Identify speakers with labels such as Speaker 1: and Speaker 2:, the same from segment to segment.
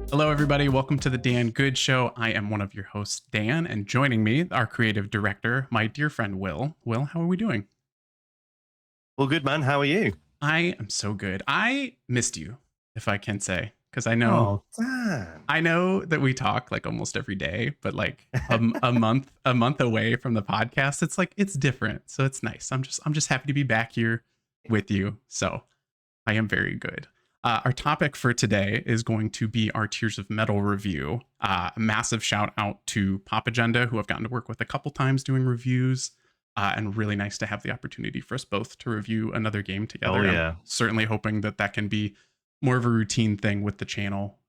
Speaker 1: Hello, everybody. Welcome to the Dan Good Show. I am one of your hosts, Dan, and joining me, our creative director, my dear friend, Will. Will, how are we doing?
Speaker 2: Well, good man. How are you?
Speaker 1: I am so good. I missed you, if I can say, because I know
Speaker 2: Oh, damn.
Speaker 1: I know that we talk like almost every day, but like a month away from the podcast, it's like it's different. So it's nice. I'm just happy to be back here with you. So I am very good. Our topic for today is going to be our Tiers of Metal review. A massive shout out to Pop Agenda, who I've gotten to work with a couple times doing reviews, and really nice to have the opportunity for us both to review another game
Speaker 2: Oh,
Speaker 1: together. I'm
Speaker 2: yeah.
Speaker 1: certainly hoping that that can be more of a routine thing with the channel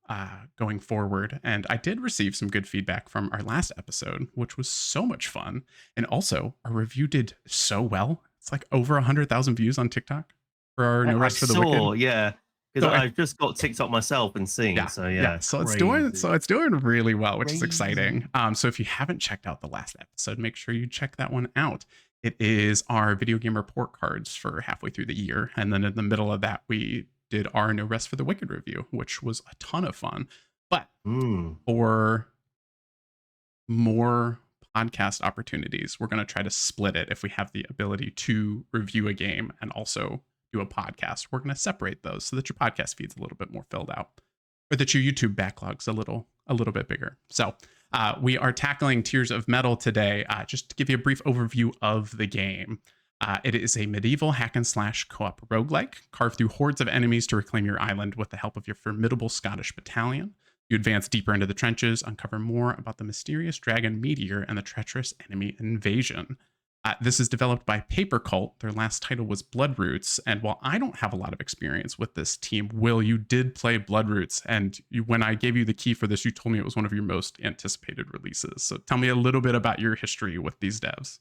Speaker 1: going forward. And I did receive some good feedback from our last episode, which was so much fun. And also, our review did so well. It's like over 100,000 views on TikTok for our No
Speaker 2: I
Speaker 1: Rest for the Wicked.
Speaker 2: saw, yeah, because
Speaker 1: So I
Speaker 2: I've just got TikTok myself and seen.
Speaker 1: yeah,
Speaker 2: So,
Speaker 1: yeah.
Speaker 2: yeah,
Speaker 1: So it's doing really well, which is
Speaker 2: crazy.
Speaker 1: exciting. So if you haven't checked out the last episode, make sure you check that one out. It is our video game report cards for halfway through the year, and then in the middle of that, we did our No Rest for the Wicked review, which was a ton of fun. But
Speaker 2: Mm.
Speaker 1: for more podcast opportunities, we're going to try to split it if we have the ability to review a game and also do a podcast. We're going to separate those so that your podcast feed's a little bit more filled out, or that your YouTube backlog's a little bit bigger. So we are tackling Tiers of Metal today. Just to give you a brief overview of the game. It is a medieval hack and slash co-op roguelike. Carve through hordes of enemies to reclaim your island with the help of your formidable Scottish battalion. You advance deeper into the trenches, uncover more about the mysterious dragon meteor and the treacherous enemy invasion. This is developed by Paper Cult. Their last title was Bloodroots. And while I don't have a lot of experience with this team, Will, you did play Bloodroots. And when I gave you the key for this, you told me it was one of your most anticipated releases. So tell me a little bit about your history with these devs.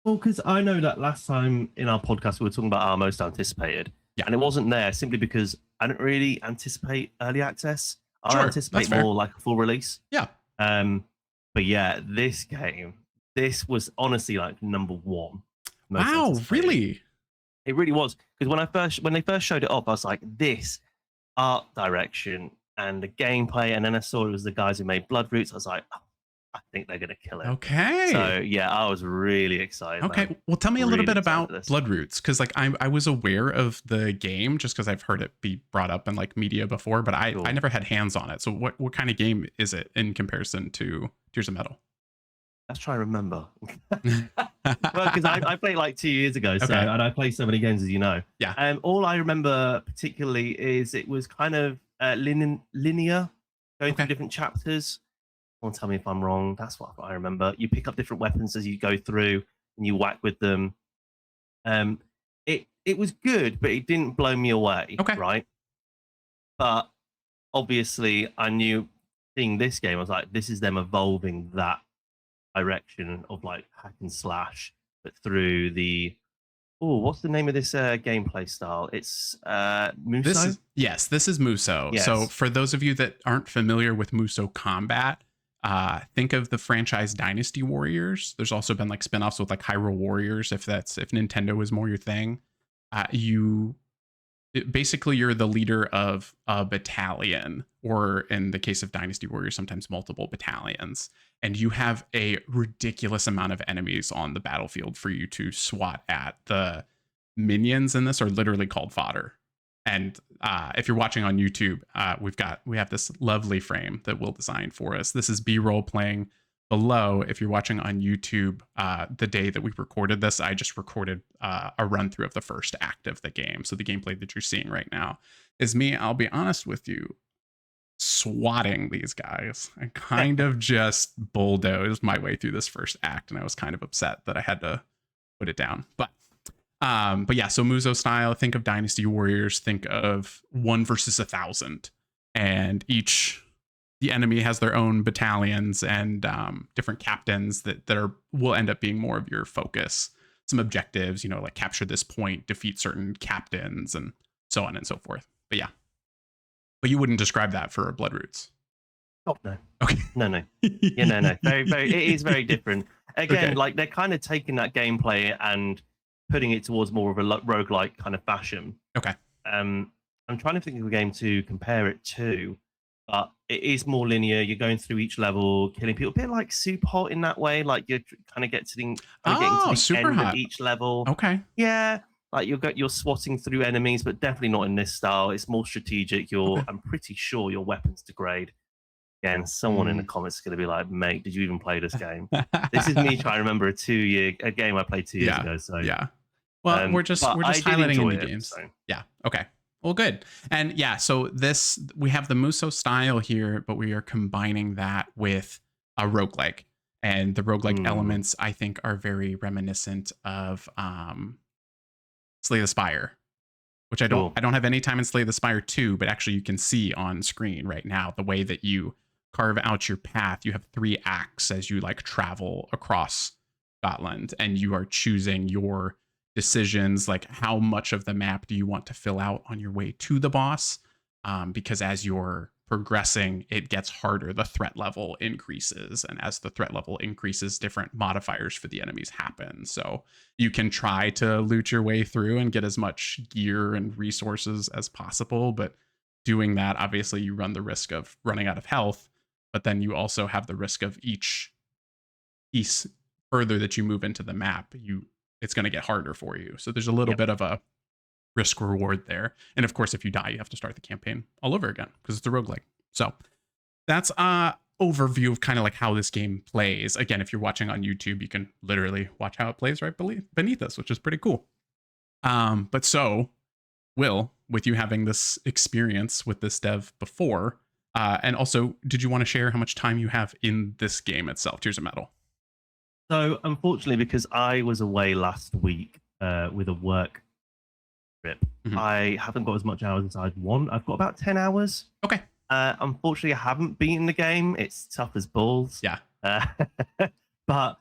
Speaker 2: Well, because I know that last time in our podcast, we were talking about our most anticipated,
Speaker 1: Yeah,
Speaker 2: and it wasn't there simply because I don't really anticipate early access. I
Speaker 1: sure. That's
Speaker 2: anticipate
Speaker 1: fair.
Speaker 2: more like a full release.
Speaker 1: Yeah.
Speaker 2: Um, but yeah, this game, this was honestly like number one most
Speaker 1: Wow,
Speaker 2: anticipated.
Speaker 1: really?
Speaker 2: It really was, because when they first showed it up, I was like, this art direction and the gameplay, and then I saw it was the guys who made Bloodroots. I was like, oh, I think they're gonna kill it. So
Speaker 1: Okay.
Speaker 2: yeah, I was really excited, man.
Speaker 1: Okay, well, tell me a little
Speaker 2: Really
Speaker 1: bit
Speaker 2: excited
Speaker 1: about
Speaker 2: for this.
Speaker 1: Bloodroots, because like I was aware of the game just because I've heard it be brought up in like media before, but I
Speaker 2: Cool.
Speaker 1: never had hands on it. So what kind of game is it in comparison to Tears of Metal?
Speaker 2: Let's try and remember. Well, because I played like 2 years ago, so
Speaker 1: Okay,
Speaker 2: and I play so many games as you know.
Speaker 1: yeah,
Speaker 2: All I remember particularly is it was kind of linear, going through
Speaker 1: okay,
Speaker 2: different chapters. Don't tell me if I'm wrong. That's what I remember. You pick up different weapons as you go through, and you whack with them. Um, it was good, but it didn't blow me away,
Speaker 1: okay,
Speaker 2: right? But obviously, I knew seeing this game, I was like, this is them evolving that direction of like hack and slash, but through the what's the name of this gameplay style? It's Musou.
Speaker 1: this is Musou. So
Speaker 2: Yes.
Speaker 1: for those of you that aren't familiar with Musou combat, think of the franchise Dynasty Warriors. There's also been like spin-offs with like Hyrule Warriors, if Nintendo is more your thing. You basically you're the leader of a battalion, or in the case of Dynasty Warriors, sometimes multiple battalions, and you have a ridiculous amount of enemies on the battlefield for you to swat at. The minions in this are literally called fodder. And if you're watching on YouTube, we have this lovely frame that Will designed for us. This is B-roll playing below. If you're watching on YouTube, the day that we recorded this, I just recorded a run through of the first act of the game. So the gameplay that you're seeing right now is me, I'll be honest with you, swatting these guys. I kind of just bulldozed my way through this first act, and I was kind of upset that I had to put it down. But yeah, so Muzo style, think of Dynasty Warriors, think of 1 versus 1,000. And the enemy has their own battalions and different captains that will end up being more of your focus. Some objectives, like capture this point, defeat certain captains, and so on and so forth. But yeah, but you wouldn't describe that for Bloodroots.
Speaker 2: Oh no,
Speaker 1: Okay.
Speaker 2: no. Yeah, no. Very, very. It is very different. Again,
Speaker 1: Okay.
Speaker 2: like they're kind of taking that gameplay and putting it towards more of a roguelike kind of fashion.
Speaker 1: Okay.
Speaker 2: I'm trying to think of a game to compare it to. but it is more linear. You're going through each level, killing people, a bit like Super Hot in that way. Like you're kind of getting to
Speaker 1: Oh,
Speaker 2: the
Speaker 1: super
Speaker 2: end of
Speaker 1: hot.
Speaker 2: each level.
Speaker 1: Okay.
Speaker 2: Yeah, like you're swatting through enemies, but definitely not in this style. It's more strategic.
Speaker 1: Okay.
Speaker 2: I'm pretty sure your weapons degrade. Again, someone in the
Speaker 1: Mm.
Speaker 2: comments is going to be like, "Mate, did you even play this game?" This is me trying to remember a game I played 2 years
Speaker 1: Yeah.
Speaker 2: ago. So,
Speaker 1: Yeah. Well, we're just
Speaker 2: but
Speaker 1: we're
Speaker 2: I
Speaker 1: just
Speaker 2: did
Speaker 1: highlighting
Speaker 2: enjoy
Speaker 1: indie
Speaker 2: it.
Speaker 1: games.
Speaker 2: So,
Speaker 1: Yeah. Okay. Well, good. And yeah, so this we have the Musou style here, but we are combining that with a roguelike. And the roguelike
Speaker 2: mm,
Speaker 1: elements I think are very reminiscent of Slay the Spire, which
Speaker 2: sure.
Speaker 1: I don't have any time in Slay the Spire 2, but actually you can see on screen right now the way that you carve out your path. You have 3 acts as you like travel across Scotland, and you are choosing your decisions, like how much of the map do you want to fill out on your way to the boss, because as you're progressing it gets harder, the threat level increases, and as the threat level increases different modifiers for the enemies happen. So you can try to loot your way through and get as much gear and resources as possible, but doing that obviously you run the risk of running out of health, but then you also have the risk of each piece further that you move into the map, you it's going to get harder for you. So there's a little
Speaker 2: Yep.
Speaker 1: bit of a risk reward there. And of course if you die you have to start the campaign all over again because it's a roguelike. So that's overview of kind of like how this game plays. Again, if you're watching on YouTube, you can literally watch how it plays right beneath us, which is pretty cool. But so, Will, with you having this experience with this dev before, and also, did you want to share how much time you have in this game itself, Tears of Metal?
Speaker 2: So, unfortunately, because I was away last week with a work trip,
Speaker 1: Mhm.
Speaker 2: I haven't got as much hours as I'd want. I've got about 10 hours.
Speaker 1: Okay.
Speaker 2: Unfortunately, I haven't beaten the game. It's tough as balls.
Speaker 1: Yeah.
Speaker 2: Uh, but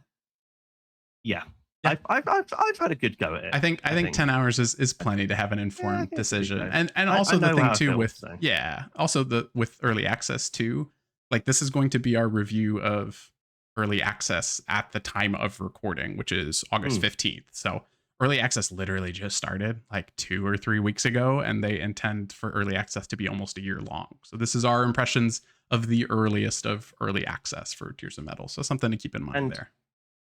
Speaker 2: yeah,
Speaker 1: Yeah.
Speaker 2: I've had a good go at it.
Speaker 1: I think 10 hours is plenty to have an informed decision. And also
Speaker 2: I
Speaker 1: the
Speaker 2: know
Speaker 1: thing
Speaker 2: how I
Speaker 1: too
Speaker 2: feel,
Speaker 1: with
Speaker 2: so.
Speaker 1: yeah, also the with early access too. Like this is going to be our review of early access at the time of recording, which is August 15th. So early access literally just started like 2 or 3 weeks ago, and they intend for early access to be almost a year long. So this is our impressions of the earliest of early access for Tears of Metal. So something to keep in mind there.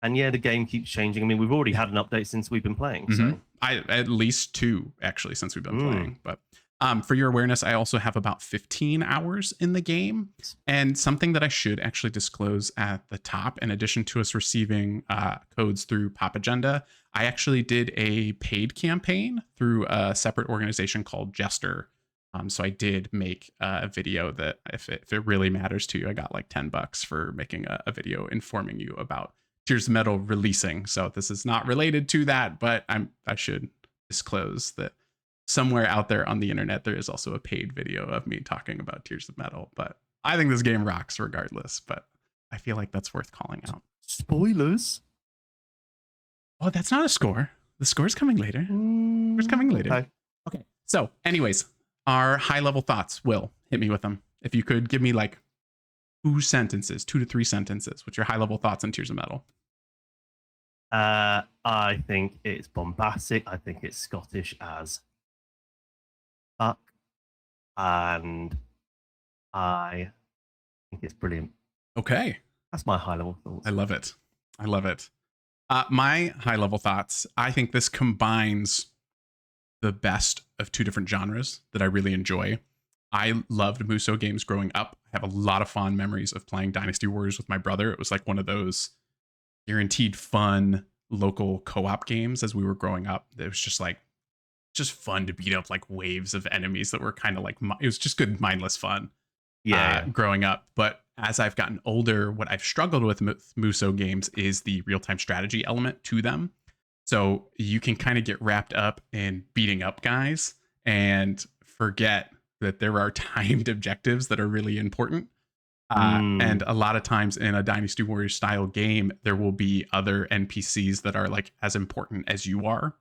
Speaker 2: And yeah, the game keeps changing. I mean, we've already had an update since we've been playing. So
Speaker 1: I at least 2 actually since we've been playing. But for your awareness, I also have about 15 hours in the game, and something that I should actually disclose at the top. In addition to us receiving codes through Pop Agenda, I actually did a paid campaign through a separate organization called Jester. So I did make a video that if it really matters to you, I got like $10 for making a video informing you about Tears of Metal releasing. So this is not related to that, but I should disclose that somewhere out there on the internet there is also a paid video of me talking about Tears of Metal. But I think this game rocks regardless. But I feel like that's worth calling out.
Speaker 2: Spoilers.
Speaker 1: Oh, that's not a score. The score's coming later. It's coming later. Okay. So, anyways, our high level thoughts. Will, hit me with them. If you could give me like 2 sentences, 2 to 3 sentences, what's your high level thoughts on Tears of Metal?
Speaker 2: I think it's bombastic. I think it's Scottish as fuck, and I think it's brilliant.
Speaker 1: Okay,
Speaker 2: that's my high level thoughts.
Speaker 1: I love it. I love it. My high level thoughts. I think this combines the best of 2 different genres that I really enjoy. I loved Musou games growing up. I have a lot of fond memories of playing Dynasty Warriors with my brother. It was like one of those guaranteed fun local co-op games as we were growing up. It was just fun to beat up like waves of enemies that were kind of like it was just good mindless fun. Growing up. But as I've gotten older, what I've struggled with Musou games is the real-time strategy element to them. So you can kind of get wrapped up in beating up guys and forget that there are timed objectives that are really important. And a lot of times in a Dynasty Warriors style game, there will be other NPCs that are like as important as you are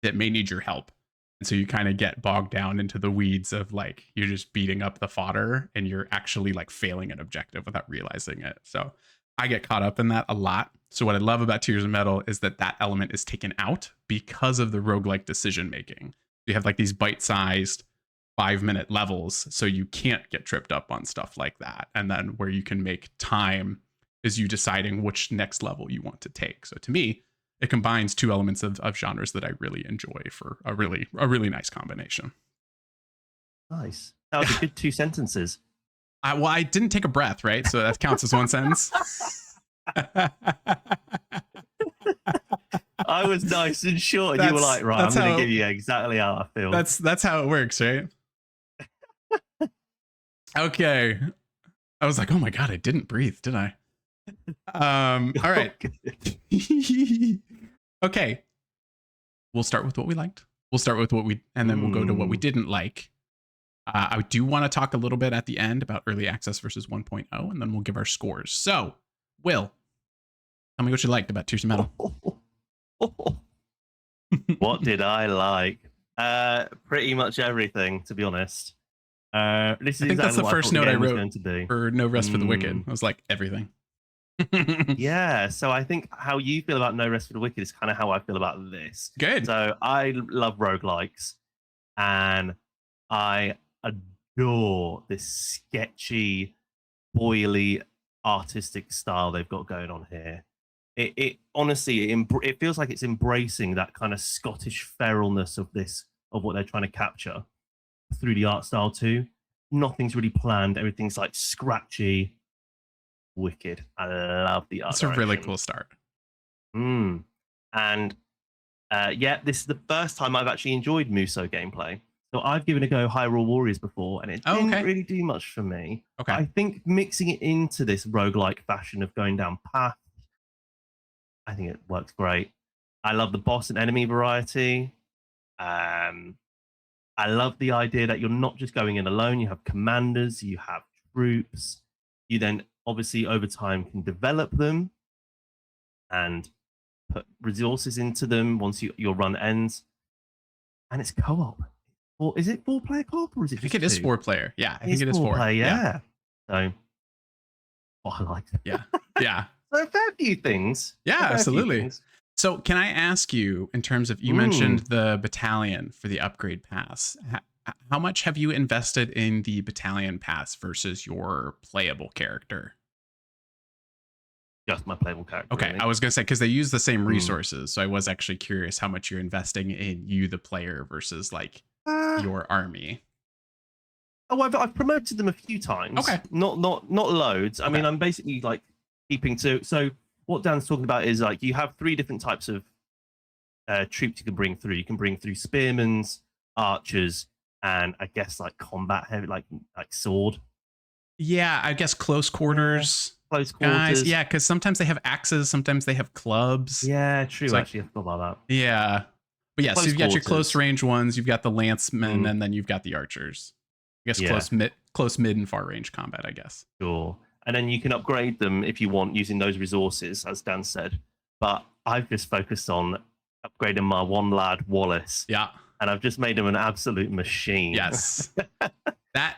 Speaker 1: that may need your help. And so you kind of get bogged down into the weeds of like, you're just beating up the fodder and you're actually like failing an objective without realizing it. So I get caught up in that a lot. So what I love about Tears of Metal is that that element is taken out because of the roguelike decision making. You have like these bite-sized 5-minute levels, so you can't get tripped up on stuff like that. And then where you can make time is you deciding which next level you want to take. So to me, it combines two elements of genres that I really enjoy for a really nice combination.
Speaker 2: Nice. That was a good 2 sentences.
Speaker 1: I didn't take a breath, right? So that counts as one sentence.
Speaker 2: I was nice and short, and you were like, right, I'm going to give you exactly how I feel.
Speaker 1: That's how it works, right? Okay. I was like, oh my God, I didn't breathe, did I? All right. Okay. We'll start with what we liked. We'll start with and then we'll go to what we didn't like. I do want to talk a little bit at the end about early access versus 1.0, and then we'll give our scores. So, Will, tell me what you liked about Tears of Metal.
Speaker 2: What did I like? Pretty much everything, to be honest. This is
Speaker 1: I think that's the first note I wrote for No Rest for the Wicked. I was like, everything.
Speaker 2: Yeah, so I think how you feel about No Rest for the Wicked is kind of how I feel about this.
Speaker 1: Good.
Speaker 2: So I love roguelikes, and I adore this sketchy, boily, artistic style they've got going on here. It honestly, it feels like it's embracing that kind of Scottish feralness of what they're trying to capture through the art style too. Nothing's really planned. Everything's like scratchy. Wicked. I love the art.
Speaker 1: It's a really cool start.
Speaker 2: And yeah, this is the first time I've actually enjoyed Musou gameplay. So I've given a go Hyrule Warriors before, and it didn't really do much for me.
Speaker 1: Okay.
Speaker 2: I think mixing it into this roguelike fashion of going down paths, I think it works great. I love the boss and enemy variety. I love the idea that you're not just going in alone. You have commanders, you have troops. You then obviously over time can develop them and put resources into them once your run ends. And it's co-op. Or is it 4-player co-op, or is it just
Speaker 1: I think it is 4-player. Yeah, I think it is
Speaker 2: 4. Yeah. So, I like it.
Speaker 1: Yeah. Yeah.
Speaker 2: So a fair few things.
Speaker 1: Yeah, absolutely. So can I ask you, in terms of, you mentioned the battalion for the upgrade pass, how much have you invested in the battalion pass versus your playable character?
Speaker 2: Just my playable character.
Speaker 1: Okay,
Speaker 2: really.
Speaker 1: I was going to say, because they use the same resources, so I was actually curious how much you're investing in you, the player, versus like your army.
Speaker 2: Oh, I've promoted them a few times.
Speaker 1: Okay.
Speaker 2: Not loads. I mean, I'm basically like keeping to. So what Dan's talking about is like you have 3 different types of troops you can bring through. You can bring through spearmen, archers, and I guess like combat heavy, like sword.
Speaker 1: Yeah, I guess close quarters.
Speaker 2: Close quarters.
Speaker 1: Guys, yeah, because sometimes they have axes, sometimes they have clubs.
Speaker 2: Yeah, true.
Speaker 1: So
Speaker 2: actually, I forgot about that.
Speaker 1: Yeah. But yeah, so you've got your close range ones, you've got the lancemen, and then you've got the archers. I guess close, mid, and far range combat, I guess.
Speaker 2: Sure. And then you can upgrade them if you want using those resources, as Dan said. But I've just focused on upgrading my one lad, Wallace.
Speaker 1: Yeah.
Speaker 2: And I've just made him an absolute machine.
Speaker 1: Yes.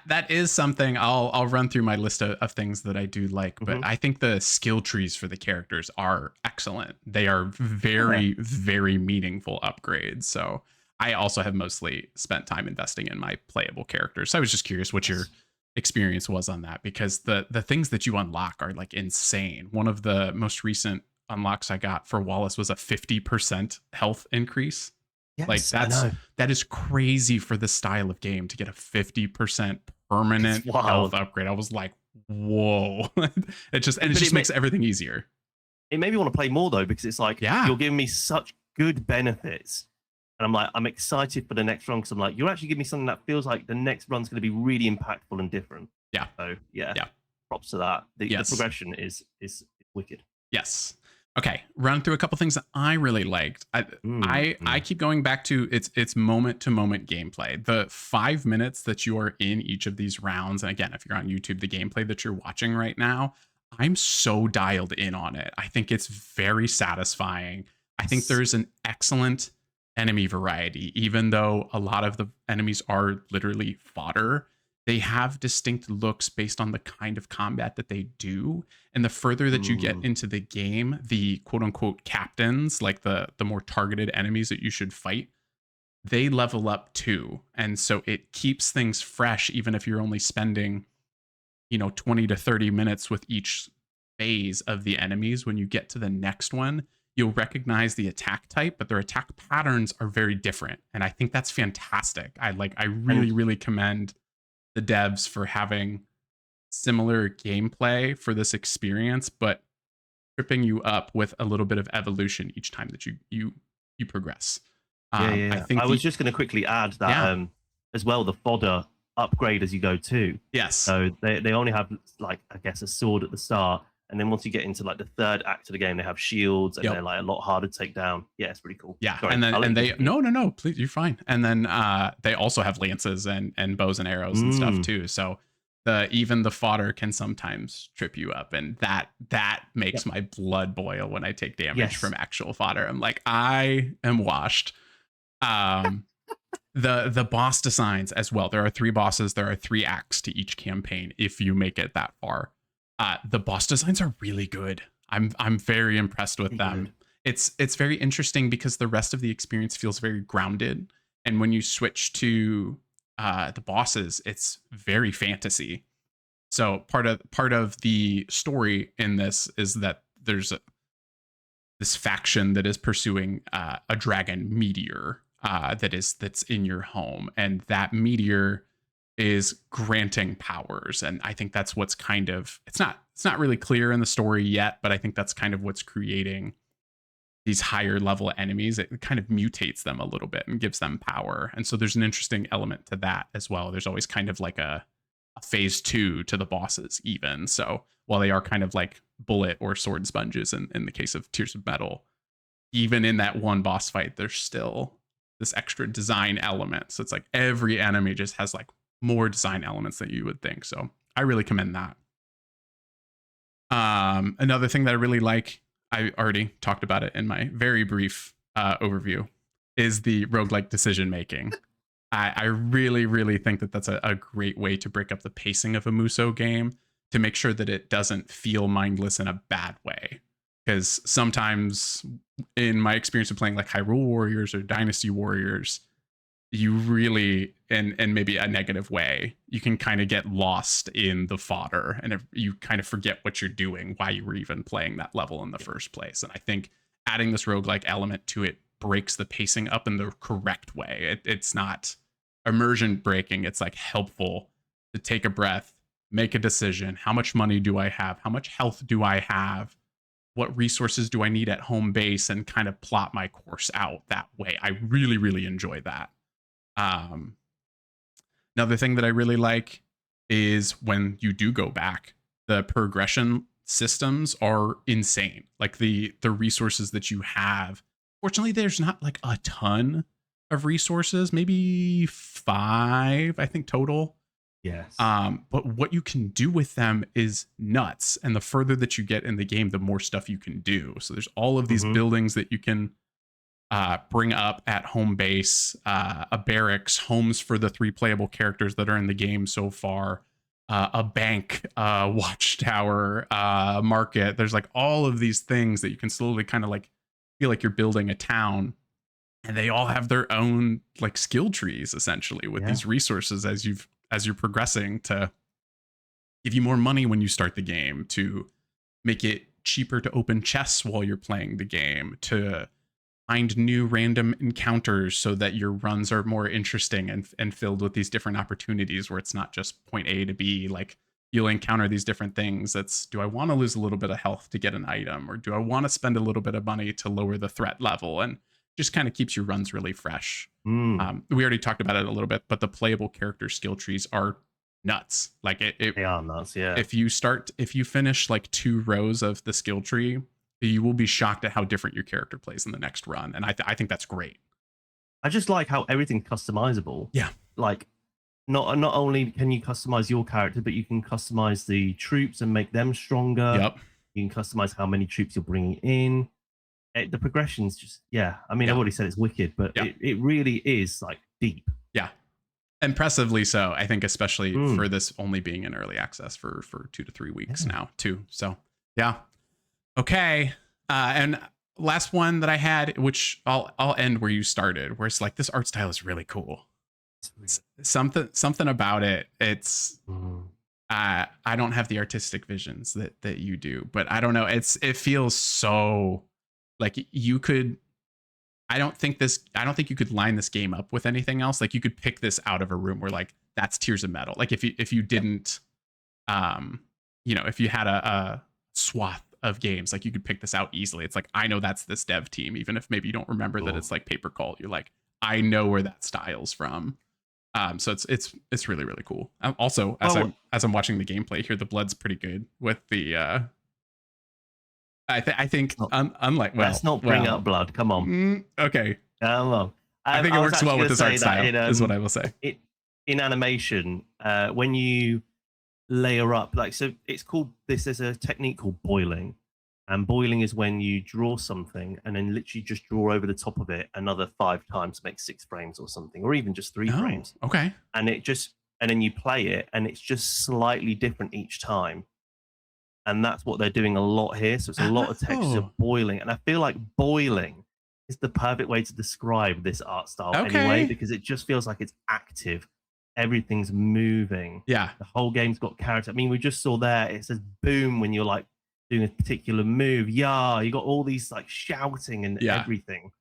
Speaker 1: That is something I'll run through my list of things that I do like, but I think the skill trees for the characters are excellent. They are very, very meaningful upgrades. So I also have mostly spent time investing in my playable characters. So I was just curious what your experience was on that, because the things that you unlock are like insane. One of the most recent unlocks I got for Wallace was a 50% health increase. Yes, like that is crazy for the style of game to get a 50% permanent health upgrade. I was like, whoa. It just makes everything easier.
Speaker 2: It made me want to play more though, because it's like you're giving me such good benefits. And I'm like, I'm excited for the next run, because I'm like, you're actually giving me something that feels like the next run's going to be really impactful and different. Yeah. So yeah. Props to that. The progression is wicked.
Speaker 1: Yes. Okay, run through a couple things that I really liked. I keep going back to its moment to moment gameplay. The 5 minutes that you are in each of these rounds, and again, if you're on YouTube, the gameplay that you're watching right now, I'm so dialed in on it. I think it's very satisfying. I think there's an excellent enemy variety, even though a lot of the enemies are literally fodder. They have distinct looks based on the kind of combat that they do. And the further that you get into the game, the quote unquote captains, like the more targeted enemies that you should fight, they level up too. And so it keeps things fresh, even if you're only spending, 20 to 30 minutes with each phase of the enemies. When you get to the next one, you'll recognize the attack type, but their attack patterns are very different. And I think that's fantastic. I really,
Speaker 2: And
Speaker 1: really commend the devs for having similar gameplay for this experience, but tripping you up with a little bit of evolution each time that you progress.
Speaker 2: yeah,
Speaker 1: I
Speaker 2: yeah.
Speaker 1: think
Speaker 2: I was just going to quickly add that
Speaker 1: yeah,
Speaker 2: as well, the fodder upgrade as you go too.
Speaker 1: yes,
Speaker 2: So they only have like, I guess, a sword at the start, and then once you get into like the third act of the game, they have shields, and
Speaker 1: yep,
Speaker 2: they're like a lot harder to take down. Yeah, it's pretty cool.
Speaker 1: yeah,
Speaker 2: Sorry,
Speaker 1: and then
Speaker 2: I'll let
Speaker 1: and
Speaker 2: you
Speaker 1: they
Speaker 2: continue.
Speaker 1: no, please, you're fine. And then they also have lances and bows and arrows and stuff
Speaker 2: Mm,
Speaker 1: too. So even the fodder can sometimes trip you up, and that makes
Speaker 2: yep.
Speaker 1: my blood boil when I take damage from
Speaker 2: Yes.
Speaker 1: actual fodder. I'm like, I am washed. Um, the boss designs as well. There are 3 bosses. There are 3 acts to each campaign if you make it that far. The boss designs are really good. I'm very impressed with
Speaker 2: Pretty
Speaker 1: them.
Speaker 2: good.
Speaker 1: It's very interesting because the rest of the experience feels very grounded, and when you switch to the bosses, it's very fantasy. So part of the story in this is that there's this faction that is pursuing a dragon meteor that's in your home, and that meteor is granting powers. And I think that's what's kind of it's not really clear in the story yet, but I think that's kind of what's creating these higher level enemies. It kind of mutates them a little bit and gives them power. And so there's an interesting element to that as well. There's always kind of like a phase 2 to the bosses even. So while they are kind of like bullet or sword sponges in the case of Tears of Metal, even in that one boss fight, there's still this extra design element. So it's like every enemy just has like more design elements than you would think. So I really commend that. Another thing that I really like, I already talked about it in my very brief overview, is the roguelike decision making. I really, really think that that's a great way to break up the pacing of a Musou game, to make sure that it doesn't feel mindless in a bad way. Because sometimes, in my experience of playing like Hyrule Warriors or Dynasty Warriors, you really, in maybe a negative way, you can kind of get lost in the fodder, and you kind of forget what you're doing, why you were even playing that level in the first place. And I think adding this roguelike element to it breaks the pacing up in the correct way. It's not immersion breaking, it's like helpful to take a breath, make a decision. How much money do I have? How much health do I have? What resources do I need at home base? And kind of plot my course out that way. I really, really enjoy that. Um, Another thing that I really like is when you do go back, the progression systems are insane. Like the resources that you have. Fortunately, there's not like a ton of resources, maybe 5, I think, total.
Speaker 2: Yes.
Speaker 1: But what you can do with them is nuts. And the further that you get in the game, the more stuff you can do. So there's all of these
Speaker 2: Hmm.
Speaker 1: buildings that you can bring up at home base, a barracks, homes for the 3 playable characters that are in the game so far, a bank, watchtower, market. There's like all of these things that you can slowly kind of like feel like you're building a town, and they all have their own like skill trees essentially with
Speaker 2: Yeah.
Speaker 1: these resources as you're progressing, to give you more money when you start the game, to make it cheaper to open chests while you're playing the game, to find new random encounters so that your runs are more interesting and filled with these different opportunities, where it's not just point A to B. Like, you'll encounter these different things. That's, do I want to lose a little bit of health to get an item, or do I want to spend a little bit of money to lower the threat level? And just kind of keeps your runs really fresh.
Speaker 2: Mm,
Speaker 1: We already talked about it a little bit, but the playable character skill trees are nuts. Like
Speaker 2: they are nuts. Yeah.
Speaker 1: if you finish like 2 rows of the skill tree, you will be shocked at how different your character plays in the next run. And I think that's great.
Speaker 2: I just like how everything's customizable.
Speaker 1: Yeah.
Speaker 2: Like, not only can you customize your character, but you can customize the troops and make them stronger.
Speaker 1: Yep.
Speaker 2: You can customize how many troops you're bringing in. The progression's just, yeah. I mean,
Speaker 1: Yeah.
Speaker 2: I've already said it's wicked, but
Speaker 1: Yeah.
Speaker 2: it really is like deep.
Speaker 1: Yeah. Impressively so, I think, especially
Speaker 2: Mm.
Speaker 1: for this only being in early access for 2 to 3 weeks
Speaker 2: Yeah.
Speaker 1: now too. So yeah. Okay. And last one that I had, which I'll end where you started, where it's like this art style is really cool. Something about it. It's I don't have the artistic visions that you do, but I don't know. It feels so like you could. I don't think you could line this game up with anything else. Like you could pick this out of a room where like that's Tears of Metal. Like if you didn't, if you had a swath of games, like you could pick this out easily. It's like I know that's this dev team, even if maybe you don't remember that it's like Paper Cult. You're like I know where that style's from. So it's really really cool. Also, as I'm watching the gameplay here, the blood's pretty good with the. I think unlike
Speaker 2: let's not bring up blood. Come on.
Speaker 1: Okay.
Speaker 2: Come on.
Speaker 1: I think it works well with this art style. Is what I will say.
Speaker 2: In animation, when you layer up, like so, it's called this. There's a technique called boiling, and boiling is when you draw something and then literally just draw over the top of it another 5 times to make 6 frames or something, or even just 3 frames.
Speaker 1: Okay.
Speaker 2: And then you play it, and it's just slightly different each time. And that's what they're doing a lot here. So it's a lot of texture boiling. And I feel like boiling is the perfect way to describe this art style anyway, because it just feels like it's active. Everything's moving.
Speaker 1: Yeah.
Speaker 2: The whole game's got character. I mean, we just saw there, it says boom when you're like doing a particular move. Yeah, you got all these like shouting and everything.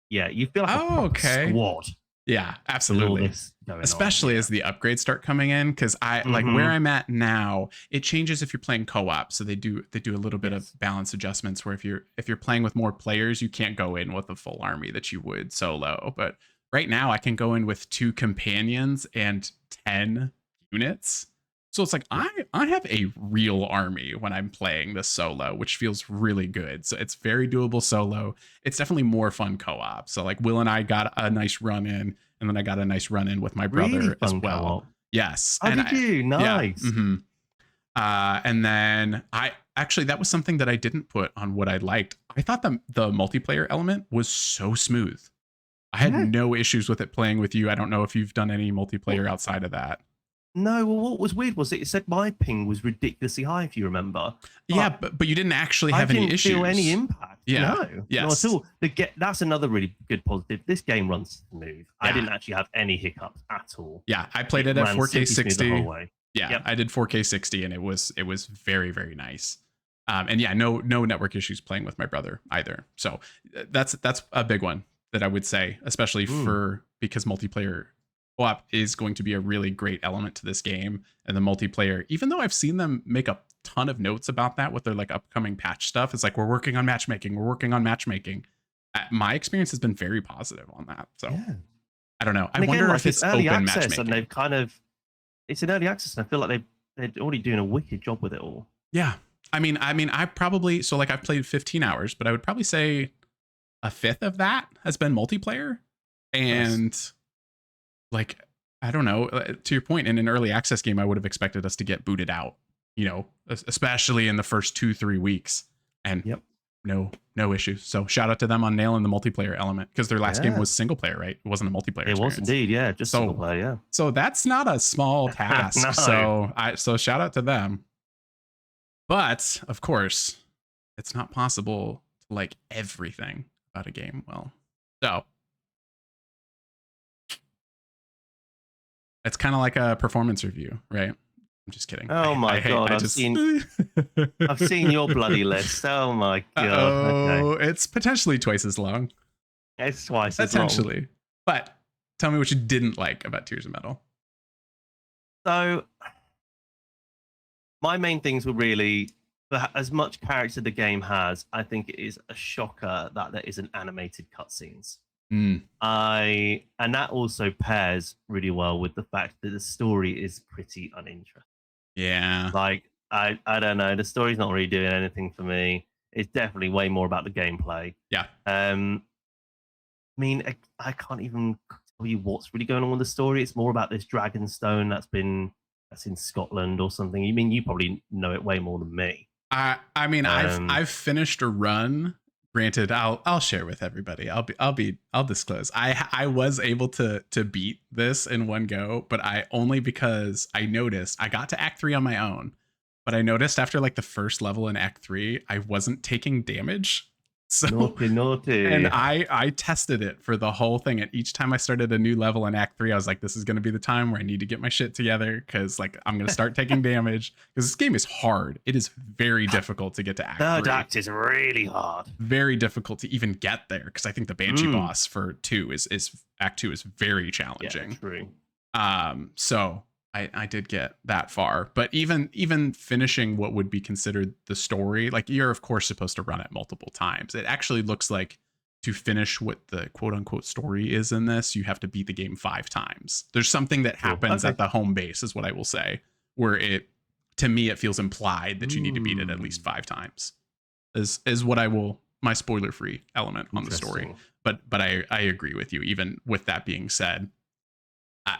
Speaker 2: Yeah, you feel like a squad.
Speaker 1: Yeah, absolutely. Especially as the upgrades start coming in, because like where I'm at now, it changes if you're playing co-op. So they do a little bit of balance adjustments where if you're playing with more players, you can't go in with a full army that you would solo. But right now I can go in with 2 companions and 10 units. So it's like I have a real army when I'm playing this solo, which feels really good. So it's very doable solo. It's definitely more fun co-op. So like Will and I got a nice run in, and then I got a nice run in with my brother as well. Co-op. Yes.
Speaker 2: How did you? Nice.
Speaker 1: Yeah, and then that was something that I didn't put on what I liked. I thought the multiplayer element was so smooth. I had no issues with it playing with you. I don't know if you've done any multiplayer outside of that.
Speaker 2: No, well, what was weird was it said my ping was ridiculously high, if you remember.
Speaker 1: But you didn't actually have any issues.
Speaker 2: I didn't feel any impact.
Speaker 1: Yeah.
Speaker 2: No. Yes. Not at all. That's another really good positive. This game runs smooth. I didn't actually have any hiccups at all.
Speaker 1: Yeah, I played it at 4K 60.
Speaker 2: The whole way.
Speaker 1: Yeah, I did 4K 60, and it was very very nice. And yeah, no network issues playing with my brother either. So that's a big one that I would say, especially because multiplayer co-op is going to be a really great element to this game. And the multiplayer, even though I've seen them make a ton of notes about that with their like upcoming patch stuff, it's like we're working on matchmaking. My experience has been very positive on that. So I don't know. I wonder if it's
Speaker 2: early
Speaker 1: open
Speaker 2: access
Speaker 1: matchmaking.
Speaker 2: And they've it's an early access, and I feel like they're already doing a wicked job with it all.
Speaker 1: Yeah. I mean, I probably, so like I've played 15 hours, but I would probably say a fifth of that has been multiplayer. And like, I don't know, to your point, in an early access game, I would have expected us to get booted out, especially in the first 2-3 weeks. And no issues. So shout out to them on nailing the multiplayer element, because their last game was single player, right? It wasn't a multiplayer.
Speaker 2: It was indeed, just single player, yeah.
Speaker 1: So that's not a small task. So shout out to them. But of course, it's not possible to like everything about a game well. So it's kind of like a performance review, right? I'm just kidding.
Speaker 2: Oh my God. I've seen your bloody list. Oh my God.
Speaker 1: Okay. It's potentially twice as long.
Speaker 2: It's twice as long.
Speaker 1: Potentially. But tell me what you didn't like about Tears of Metal.
Speaker 2: So my main things were really, for as much character the game has, I think it is a shocker that there isn't animated cutscenes. And that also pairs really well with the fact that the story is pretty uninteresting.
Speaker 1: Yeah.
Speaker 2: Like, I don't know. The story's not really doing anything for me. It's definitely way more about the gameplay.
Speaker 1: Yeah.
Speaker 2: I mean, I can't even tell you what's really going on with the story. It's more about this dragon stone that's in Scotland or something. You mean you probably know it way more than me.
Speaker 1: I mean, I've finished a run. Granted, I'll share with everybody. I'll disclose. I was able to beat this in one go, but only because I noticed I got to Act 3 on my own, but I noticed after like the first level in Act 3, I wasn't taking damage. So
Speaker 2: Naughty,
Speaker 1: and
Speaker 2: naughty.
Speaker 1: I tested it for the whole thing. And each time I started a new level in Act 3, I was like, this is going to be the time where I need to get my shit together because like I'm going to start taking damage because this game is hard. It is very difficult to get to Act
Speaker 2: Third
Speaker 1: 3.
Speaker 2: act is really hard.
Speaker 1: Very difficult to even get there because I think the Banshee boss for 2 is Act 2 is very challenging.
Speaker 2: Yeah, true.
Speaker 1: So I did get that far, but even finishing what would be considered the story, like you're of course supposed to run it multiple times. It actually looks like to finish what the quote unquote story is in this, you have to beat the game 5 times. There's something that happens at the home base, is what I will say, where it to me it feels implied that you need to beat it at least 5 times. Is what I will my spoiler free element on the story. But I agree with you. Even with that being said,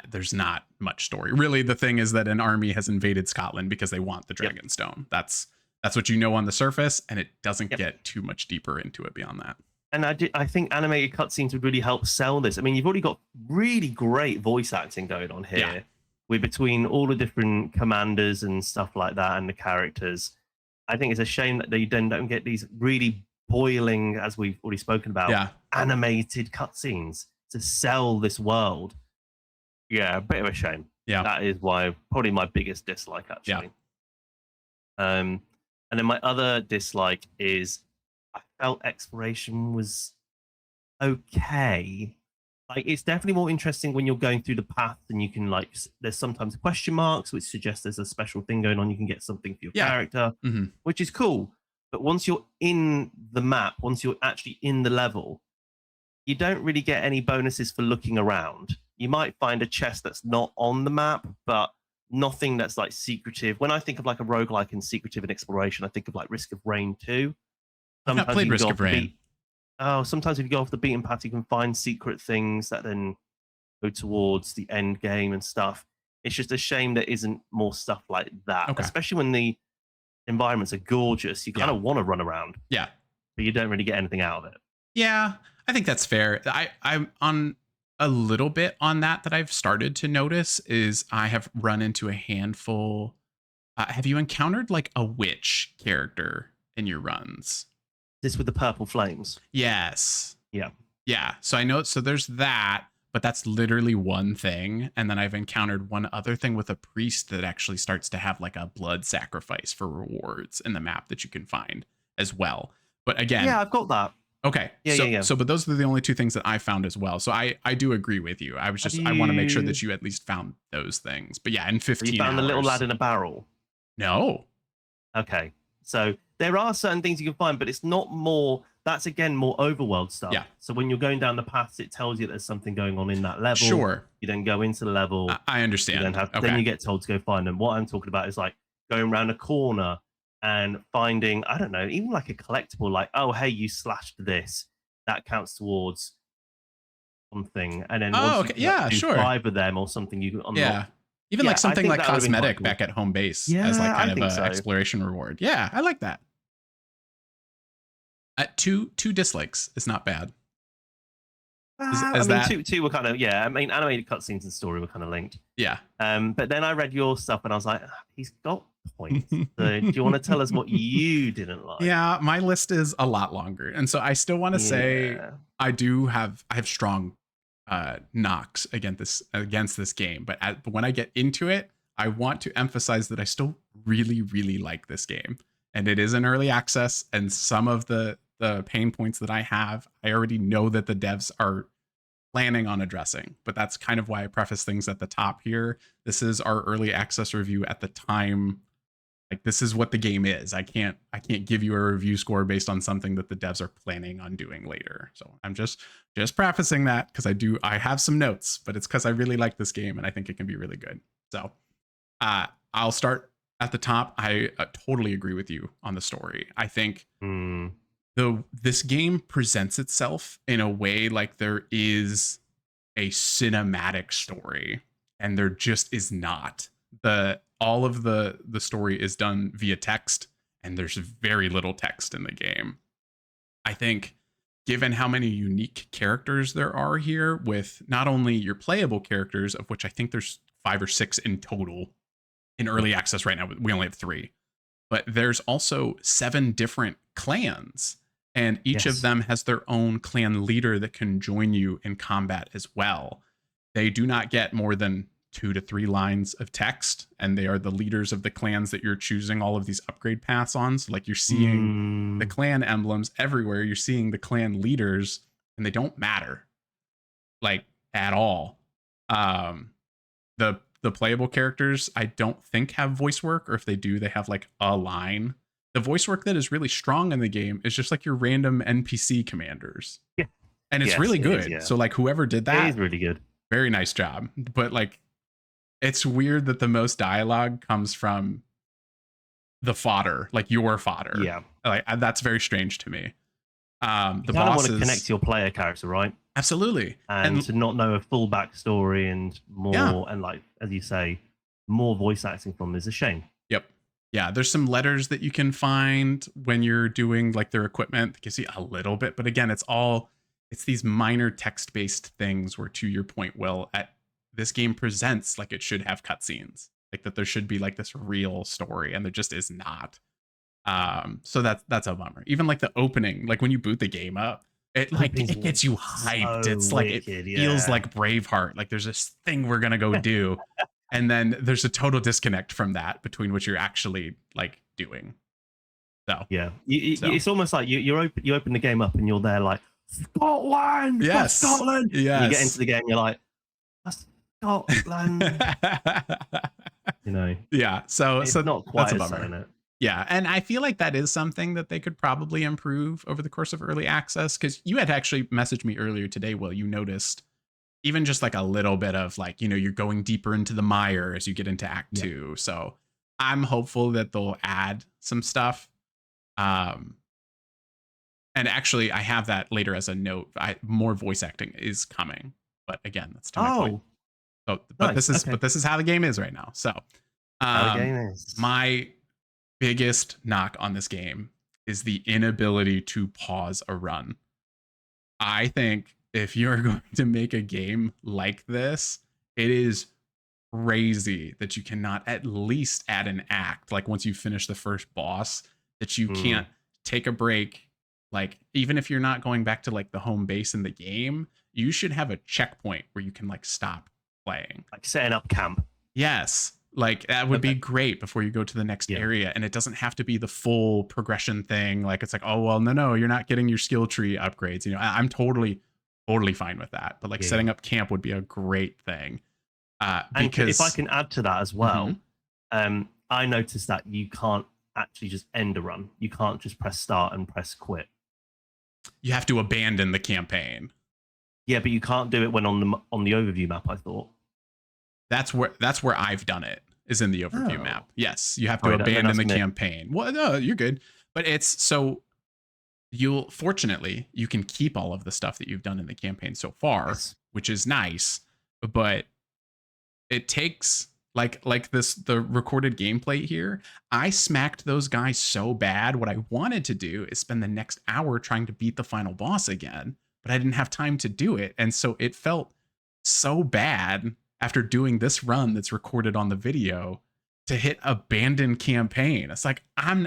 Speaker 1: there's not much story. Really, the thing is that an army has invaded Scotland because they want the Dragonstone. That's what you know on the surface, and it doesn't get too much deeper into it beyond that.
Speaker 2: And I think animated cutscenes would really help sell this. I mean, you've already got really great voice acting going on here, with between all the different commanders and stuff like that, and the characters. I think it's a shame that they then don't get these really boiling, as we've already spoken about, animated cutscenes to sell this world. Yeah, a bit of a shame.
Speaker 1: Yeah,
Speaker 2: that is why probably my biggest dislike actually. And then my other dislike is I felt exploration was okay. Like it's definitely more interesting when you're going through the path and you can like there's sometimes question marks which suggest there's a special thing going on. You can get something for your character, which is cool. But once you're in the map, once you're actually in the level, you don't really get any bonuses for looking around. You might find a chest that's not on the map, but nothing that's like secretive. When I think of like a roguelike and secretive and exploration, I think of like Risk of Rain 2.
Speaker 1: I've not played Risk of Rain.
Speaker 2: Sometimes if you go off the beaten path, you can find secret things that then go towards the end game and stuff. It's just a shame there isn't more stuff like that, especially when the environments are gorgeous. You kind of want to run around.
Speaker 1: Yeah.
Speaker 2: But you don't really get anything out of it.
Speaker 1: Yeah, I think that's fair. I'm on a little bit on that I've started to notice is I have run into a handful. Have you encountered like a witch character in your runs?
Speaker 2: This with the purple flames?
Speaker 1: Yes.
Speaker 2: Yeah.
Speaker 1: Yeah. So I know. So there's that, but that's literally one thing. And then I've encountered one other thing with a priest that actually starts to have like a blood sacrifice for rewards in the map that you can find as well. But again,
Speaker 2: yeah, I've got that.
Speaker 1: Okay. So, but those are the only 2 things that I found as well. So I do agree with you. I was just, I want to make sure that you at least found those things. But yeah, in 15
Speaker 2: you found
Speaker 1: hours.
Speaker 2: the little lad in a barrel?
Speaker 1: No.
Speaker 2: Okay. So there are certain things you can find, but it's not more, that's again, more overworld stuff.
Speaker 1: Yeah.
Speaker 2: So when you're going down the paths, it tells you there's something going on in that level.
Speaker 1: Sure.
Speaker 2: You then go into the level.
Speaker 1: I understand.
Speaker 2: Then you get told to go find them. What I'm talking about is like going around a corner and finding, I don't know, even like a collectible, like, oh, hey, you slashed this. That counts towards something, and then once you do 5 of them or something, you unlock.
Speaker 1: Even like something like cosmetic back at home base as like kind of an exploration reward. Yeah, I like that. Two dislikes is not bad.
Speaker 2: Two were kind of animated cutscenes and story were kind of linked.
Speaker 1: Yeah.
Speaker 2: But then I read your stuff and I was like, he's got points. So do you want to tell us what you didn't like?
Speaker 1: Yeah, my list is a lot longer, and so I still want to say I have strong knocks against this game, but when I get into it, I want to emphasize that I still really, really like this game, and it is an early access, and some of the pain points that I have, I already know that the devs are planning on addressing, but that's kind of why I preface things at the top here. This is our early access review at the time. Like, this is what the game is. I can't give you a review score based on something that the devs are planning on doing later. So I'm just prefacing that because I have some notes, but it's because I really like this game and I think it can be really good. So I'll start at the top. I totally agree with you on the story. I think this game presents itself in a way like there is a cinematic story, and there just is not. All of the story is done via text, and there's very little text in the game. I think given how many unique characters there are here, with not only your playable characters, of which I think there's 5 or 6 in total in early access right now, we only have 3, but there's also 7 different clans And each of
Speaker 2: Yes.
Speaker 1: them has their own clan leader that can join you in combat as well. They do not get more than 2 to 3 lines of text, and they are the leaders of the clans that you're choosing all of these upgrade paths on. So, like, you're seeing the
Speaker 2: Mm,
Speaker 1: clan emblems everywhere. You're seeing the clan leaders, and they don't matter, like, at all. The playable characters, I don't think have voice work, or if they do, they have like a line. The voice work that is really strong in the game is just like your random NPC commanders,
Speaker 2: yeah.
Speaker 1: and it's
Speaker 2: Yes,
Speaker 1: really
Speaker 2: it is,
Speaker 1: good.
Speaker 2: yeah.
Speaker 1: So like whoever did
Speaker 2: It is
Speaker 1: that,
Speaker 2: really good.
Speaker 1: very nice job. But like, it's weird that the most dialogue comes from the fodder, like your fodder.
Speaker 2: Yeah.
Speaker 1: Like that's very strange to me.
Speaker 2: You
Speaker 1: The
Speaker 2: kind of want to connect
Speaker 1: bosses,
Speaker 2: to your player character, right?
Speaker 1: absolutely,
Speaker 2: And to not know a full backstory and
Speaker 1: yeah,
Speaker 2: more, and like, as you say, more voice acting from them is a shame.
Speaker 1: yep. Yeah, there's some letters that you can find when you're doing like their equipment that gives you a little bit, but again, it's these minor text-based things where, to your point, Will, this game presents like it should have cutscenes. Like that there should be like this real story, and there just is not. So that's a bummer. Even like the opening, like when you boot the game up, it gets you hyped.
Speaker 2: So
Speaker 1: It's like it
Speaker 2: wicked,
Speaker 1: feels
Speaker 2: yeah.
Speaker 1: like Braveheart. Like there's this thing we're gonna go do, and then there's a total disconnect from that between what you're actually like doing. So
Speaker 2: Yeah,
Speaker 1: so
Speaker 2: it's almost like you open the game up and you're there like Scotland, for
Speaker 1: yes,
Speaker 2: Scotland. And you get
Speaker 1: yes.
Speaker 2: into the game, you're like, that's Scotland. You know,
Speaker 1: Yeah. So
Speaker 2: it's
Speaker 1: so
Speaker 2: not
Speaker 1: that's
Speaker 2: quite
Speaker 1: a
Speaker 2: as
Speaker 1: bummer.
Speaker 2: saying it.
Speaker 1: Yeah, and I feel like that is something that they could probably improve over the course of early access, because you had actually messaged me earlier today, Will. You noticed even just like a little bit of like, you're going deeper into the mire as you get into Act
Speaker 2: Yeah.
Speaker 1: 2. So I'm hopeful that they'll add some stuff. Um, and actually, I have that later as a note. More voice acting is coming, but again, that's to my point.
Speaker 2: Oh,
Speaker 1: So,
Speaker 2: nice. Okay.
Speaker 1: this is how the game is right now. So,
Speaker 2: How the game is.
Speaker 1: my biggest knock on this game is the inability to pause a run. I think if you're going to make a game like this, it is crazy that you cannot at least add an act, like once you finish the first boss, that you can't take a break. Like, even if you're not going back to like the home base in the game, you should have a checkpoint where you can like stop playing.
Speaker 2: Like setting up camp.
Speaker 1: Yes. Like that would be
Speaker 2: Okay.
Speaker 1: great before you go to the next
Speaker 2: Yeah.
Speaker 1: area. And it doesn't have to be the full progression thing. Like it's like, oh, well, no, you're not getting your skill tree upgrades. I'm totally fine with that. But like
Speaker 2: Yeah.
Speaker 1: setting up camp would be a great thing.
Speaker 2: And
Speaker 1: Because
Speaker 2: if I can add to that as well, I noticed that you can't actually just end a run. You can't just press start and press quit.
Speaker 1: you have to abandon the campaign.
Speaker 2: Yeah, but you can't do it when on the overview map, I thought.
Speaker 1: That's where I've done it, is in the overview
Speaker 2: Oh.
Speaker 1: map. Yes, you have to
Speaker 2: Sorry, then
Speaker 1: abandon
Speaker 2: that's
Speaker 1: the
Speaker 2: me.
Speaker 1: campaign. Well, no, you're good. But it's so fortunately, you can keep all of the stuff that you've done in the campaign so far,
Speaker 2: Yes.
Speaker 1: which is nice. But it takes like this, the recorded gameplay here. I smacked those guys so bad. What I wanted to do is spend the next hour trying to beat the final boss again, but I didn't have time to do it. And so it felt so bad after doing this run that's recorded on the video to hit abandon campaign. It's like,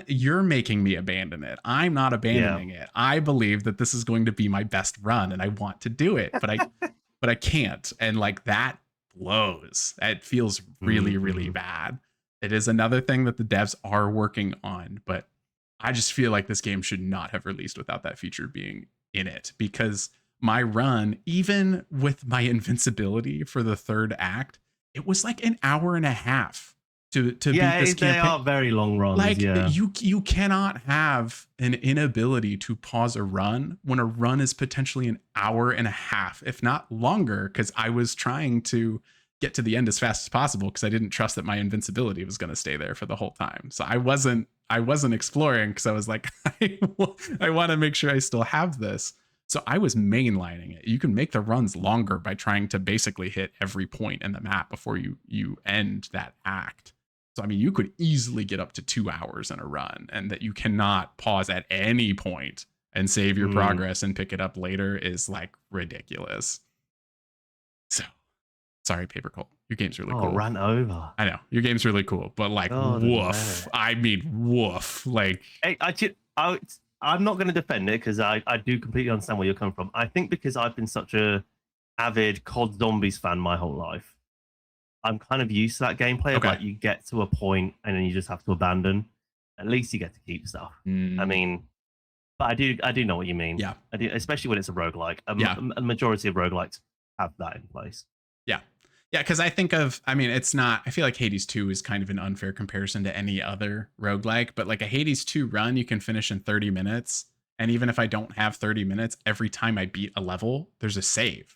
Speaker 1: you're making me abandon it. I'm not abandoning it. I believe that this is going to be my best run and I want to do it, but I can't. And like that blows. It feels really, really bad. It is another thing that the devs are working on, but I just feel like this game should not have released without that feature being in it, because my run, even with my invincibility for the third act, it was like an hour and a half to beat this campaign.
Speaker 2: They are very long runs.
Speaker 1: Like
Speaker 2: yeah.
Speaker 1: you cannot have an inability to pause a run when a run is potentially an hour and a half, if not longer, because I was trying to get to the end as fast as possible because I didn't trust that my invincibility was going to stay there for the whole time. So I wasn't exploring because I was like, I want to make sure I still have this. So I was mainlining it. You can make the runs longer by trying to basically hit every point in the map before you end that act. So, I mean, you could easily get up to 2 hours in a run, and that you cannot pause at any point and save your progress and pick it up later is like ridiculous. So, sorry, Paper Cult. Your game's really cool.
Speaker 2: Ran over.
Speaker 1: I know. Your game's really cool, but like, woof. I mean, woof. Like,
Speaker 2: I'm not going to defend it because I do completely understand where you're coming from. I think because I've been such a avid COD Zombies fan my whole life, I'm kind of used to that gameplay of
Speaker 1: Okay.
Speaker 2: like you get to a point and then you just have to abandon. At least you get to keep stuff. I mean, but I do know what you mean.
Speaker 1: Yeah.
Speaker 2: I do, especially when it's a roguelike.
Speaker 1: Yeah.
Speaker 2: A majority of roguelikes have that in place.
Speaker 1: Yeah. Yeah, because I mean, it's not, I feel like Hades 2 is kind of an unfair comparison to any other roguelike, but like a Hades 2 run, you can finish in 30 minutes. And even if I don't have 30 minutes, every time I beat a level, there's a save.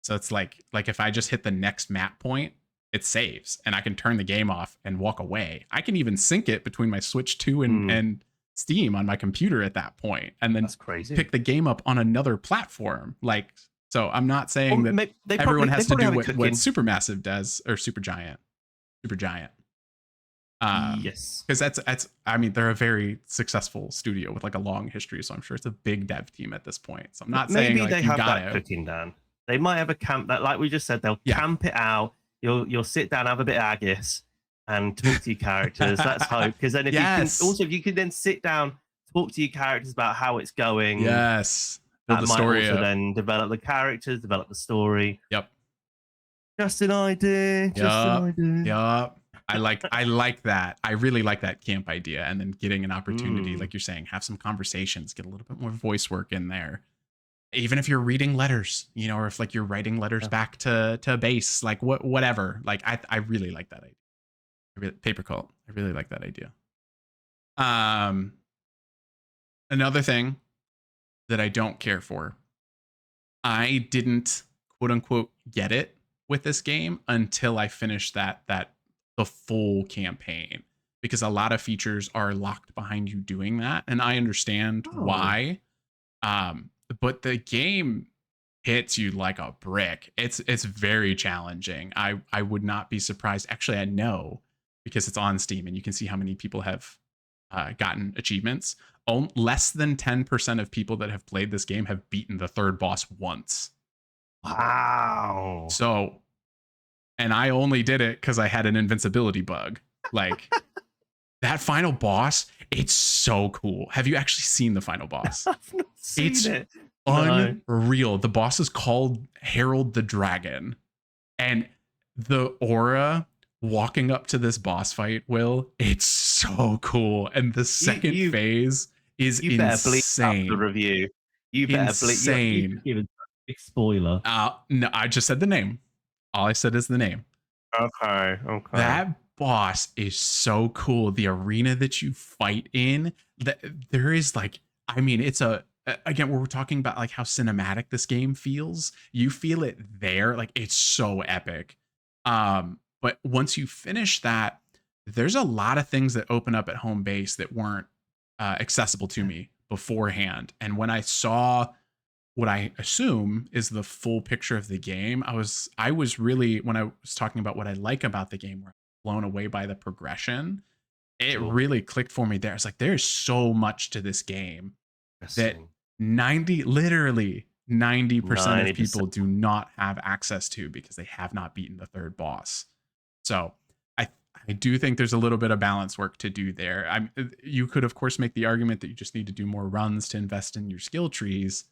Speaker 1: So it's like if I just hit the next map point, it saves and I can turn the game off and walk away. I can even sync it between my Switch 2 and Steam on my computer at that point, and then
Speaker 2: That's crazy.
Speaker 1: pick the game up on another platform. Like, so I'm not saying that everyone has to do what Supermassive does, or Supergiant.
Speaker 2: Yes,
Speaker 1: because that's I mean, they're a very successful studio with like a long history, so I'm sure it's a big dev team at this point. So I'm not saying like
Speaker 2: they
Speaker 1: you
Speaker 2: have
Speaker 1: got
Speaker 2: that cooking down. They might have a camp that, like we just said, they'll camp it out. You'll sit down, have a bit of haggis, and talk to your characters. Let's hope, because then if you can then sit down, talk to your characters about how it's going.
Speaker 1: Yes,
Speaker 2: build the story. Also then develop the characters, develop the story.
Speaker 1: Yep.
Speaker 2: Just an idea.
Speaker 1: Yep. I like that. I really like that camp idea, and then getting an opportunity, like you're saying, have some conversations, get a little bit more voice work in there. Even if you're reading letters, you know, or if like you're writing letters back to base, like whatever. Like I really like that idea. Paper Cult. I really like that idea. Another thing that I don't care for, I didn't quote unquote get it with this game until I finished the full campaign, because a lot of features are locked behind you doing that, and I understand why. But the game hits you like a brick. It's very challenging. I would not be surprised. Actually, I know, because it's on Steam and you can see how many people have gotten achievements. Less than 10% of people that have played this game have beaten the third boss once.
Speaker 2: Wow.
Speaker 1: So, and I only did it because I had an invincibility bug. Like, that final boss, it's so cool. Have you actually seen the final boss?
Speaker 2: I've not seen it.
Speaker 1: Unreal. The boss is called Herald the Dragon. And the aura walking up to this boss fight, Will, it's so cool. And the second phase is insane. You better bleep
Speaker 2: the review. You better bleep. You've given a big spoiler.
Speaker 1: No, I just said the name. All I said is the name.
Speaker 2: Okay.
Speaker 1: That boss is so cool. The arena that you fight in, there is like, I mean, it's again, we're talking about like how cinematic this game feels. You feel it there. Like, it's so epic. But once you finish that, there's a lot of things that open up at home base that weren't accessible to me beforehand. And when I saw what I assume is the full picture of the game, I was really, when I was talking about what I like about the game, where I'm blown away by the progression, it really clicked for me there. It's like, there's so much to this game that literally 90% of people do not have access to, because they have not beaten the third boss. So I do think there's a little bit of balance work to do there. You could, of course, make the argument that you just need to do more runs to invest in your skill trees,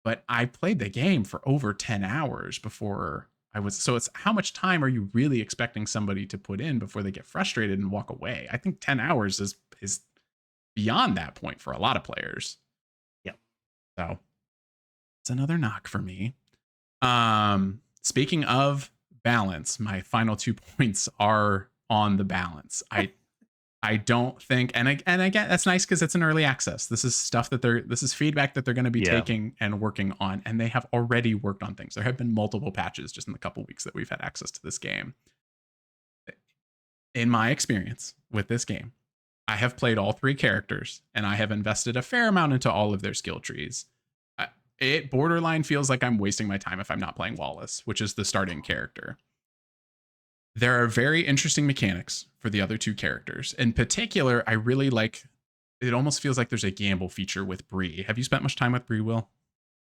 Speaker 1: but I played the game for over 10 hours before so it's, how much time are you really expecting somebody to put in before they get frustrated and walk away? I think 10 hours is beyond that point for a lot of players.
Speaker 2: Yep.
Speaker 1: So it's another knock for me. Speaking of balance, my final 2 points are on the balance. I don't think, and again, that's nice because it's an early access. This is stuff that this is feedback that they're going to be taking and working on, and they have already worked on things. There have been multiple patches just in the couple weeks that we've had access to this game. In my experience with this game, I have played all 3 characters, and I have invested a fair amount into all of their skill trees. It borderline feels like I'm wasting my time if I'm not playing Wallace, which is the starting character. There are very interesting mechanics for the other 2 characters. In particular, I really like, it almost feels like there's a gamble feature with Bree. Have you spent much time with Bree, Will?